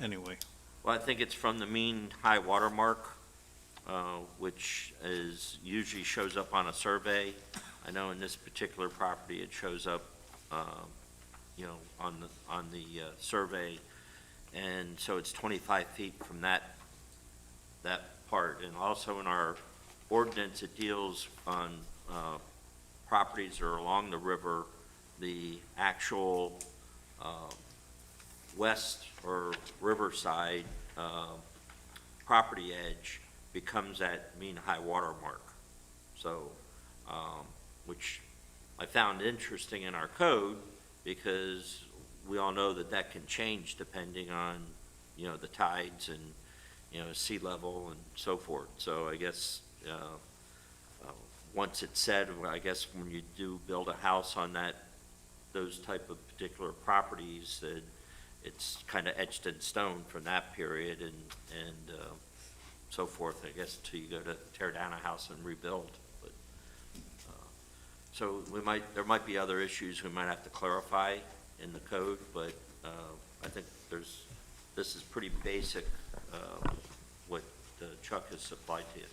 anyway. Well, I think it's from the mean high water mark, which usually shows up on a survey. I know in this particular property, it shows up, on the survey, and so it's 25 feet from that part. And also in our ordinance, it deals on properties that are along the river, the actual west or riverside property edge becomes that mean high water mark. So, which I found interesting in our code, because we all know that can change depending on, the tides and, sea level and so forth. So I guess, once it's said, I guess when you do build a house on those type of particular properties, that it's kind of etched in stone from that period and so forth, I guess, until you go to tear down a house and rebuild. But, so there might be other issues we might have to clarify in the code, but I think this is pretty basic, what Chuck has supplied to you.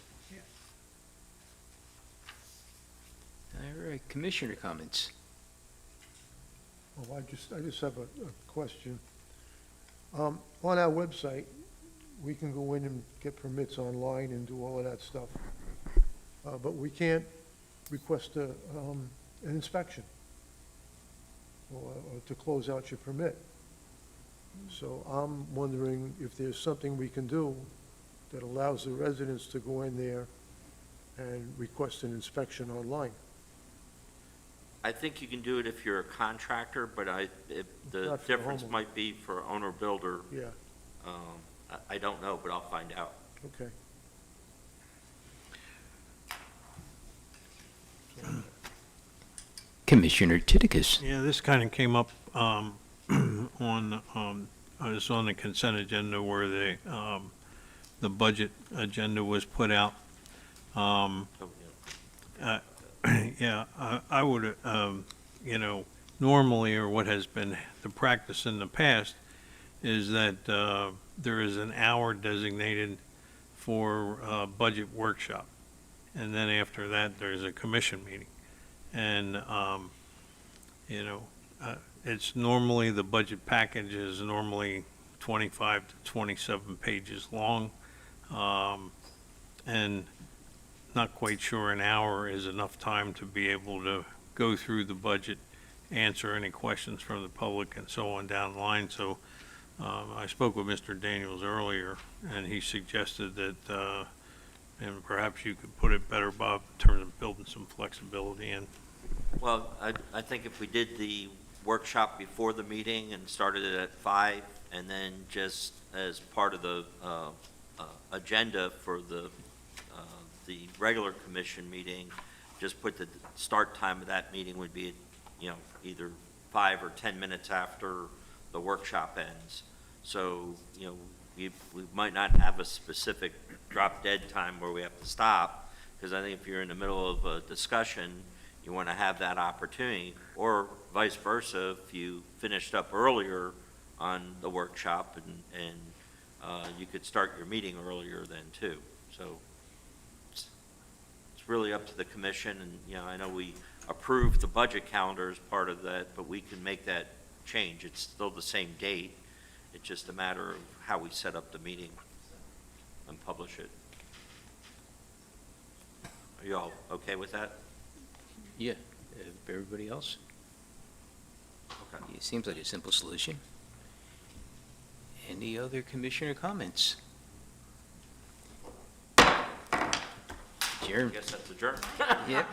All right, commissioner comments. Oh, I just have a question. On our website, we can go in and get permits online and do all of that stuff. But we can't request an inspection or to close out your permit. So I'm wondering if there's something we can do that allows the residents to go in there and request an inspection online. I think you can do it if you're a contractor, but the Not for difference homeowner. might be for owner-builder. Yeah, I don't know, but I'll find out. okay. Commissioner Titikus. Yeah, this kind of came up on, I was on the consent agenda where the budget agenda was put out. So, Yeah, I would, normally, or what has been the practice in the past, is that there is an hour designated for a budget workshop. And then after that, there's a commission meeting. And, it's normally, the budget package is normally 25 to 27 pages long. and not quite sure an hour is enough time to be able to go through the budget, answer any questions from the public and so on down the line. So I spoke with Mr. Daniels earlier, and he suggested that, and perhaps you could put it better, Bob, in terms of building some flexibility in. Well, I think if we did the workshop before the meeting and started it at 5, and then just as part of the agenda for the regular commission meeting, just put the start time of that meeting would be, either 5 or 10 minutes after the workshop ends. So, we might not have a specific drop dead time where we have to stop, because I think if you're in the middle of a discussion, you want to have that opportunity, or vice versa, if you finished up earlier on the workshop and you could start your meeting earlier then too. So it's really up to the commission, and, I know we approved the budget calendar as part of that, but we can make that change. It's still the same date. It's just a matter of how we set up the meeting and publish it. Are you all okay with that? Yeah, everybody else? Okay. It seems like a simple solution. Any other commissioner comments? I Adjourn. guess that's adjourned. Yep.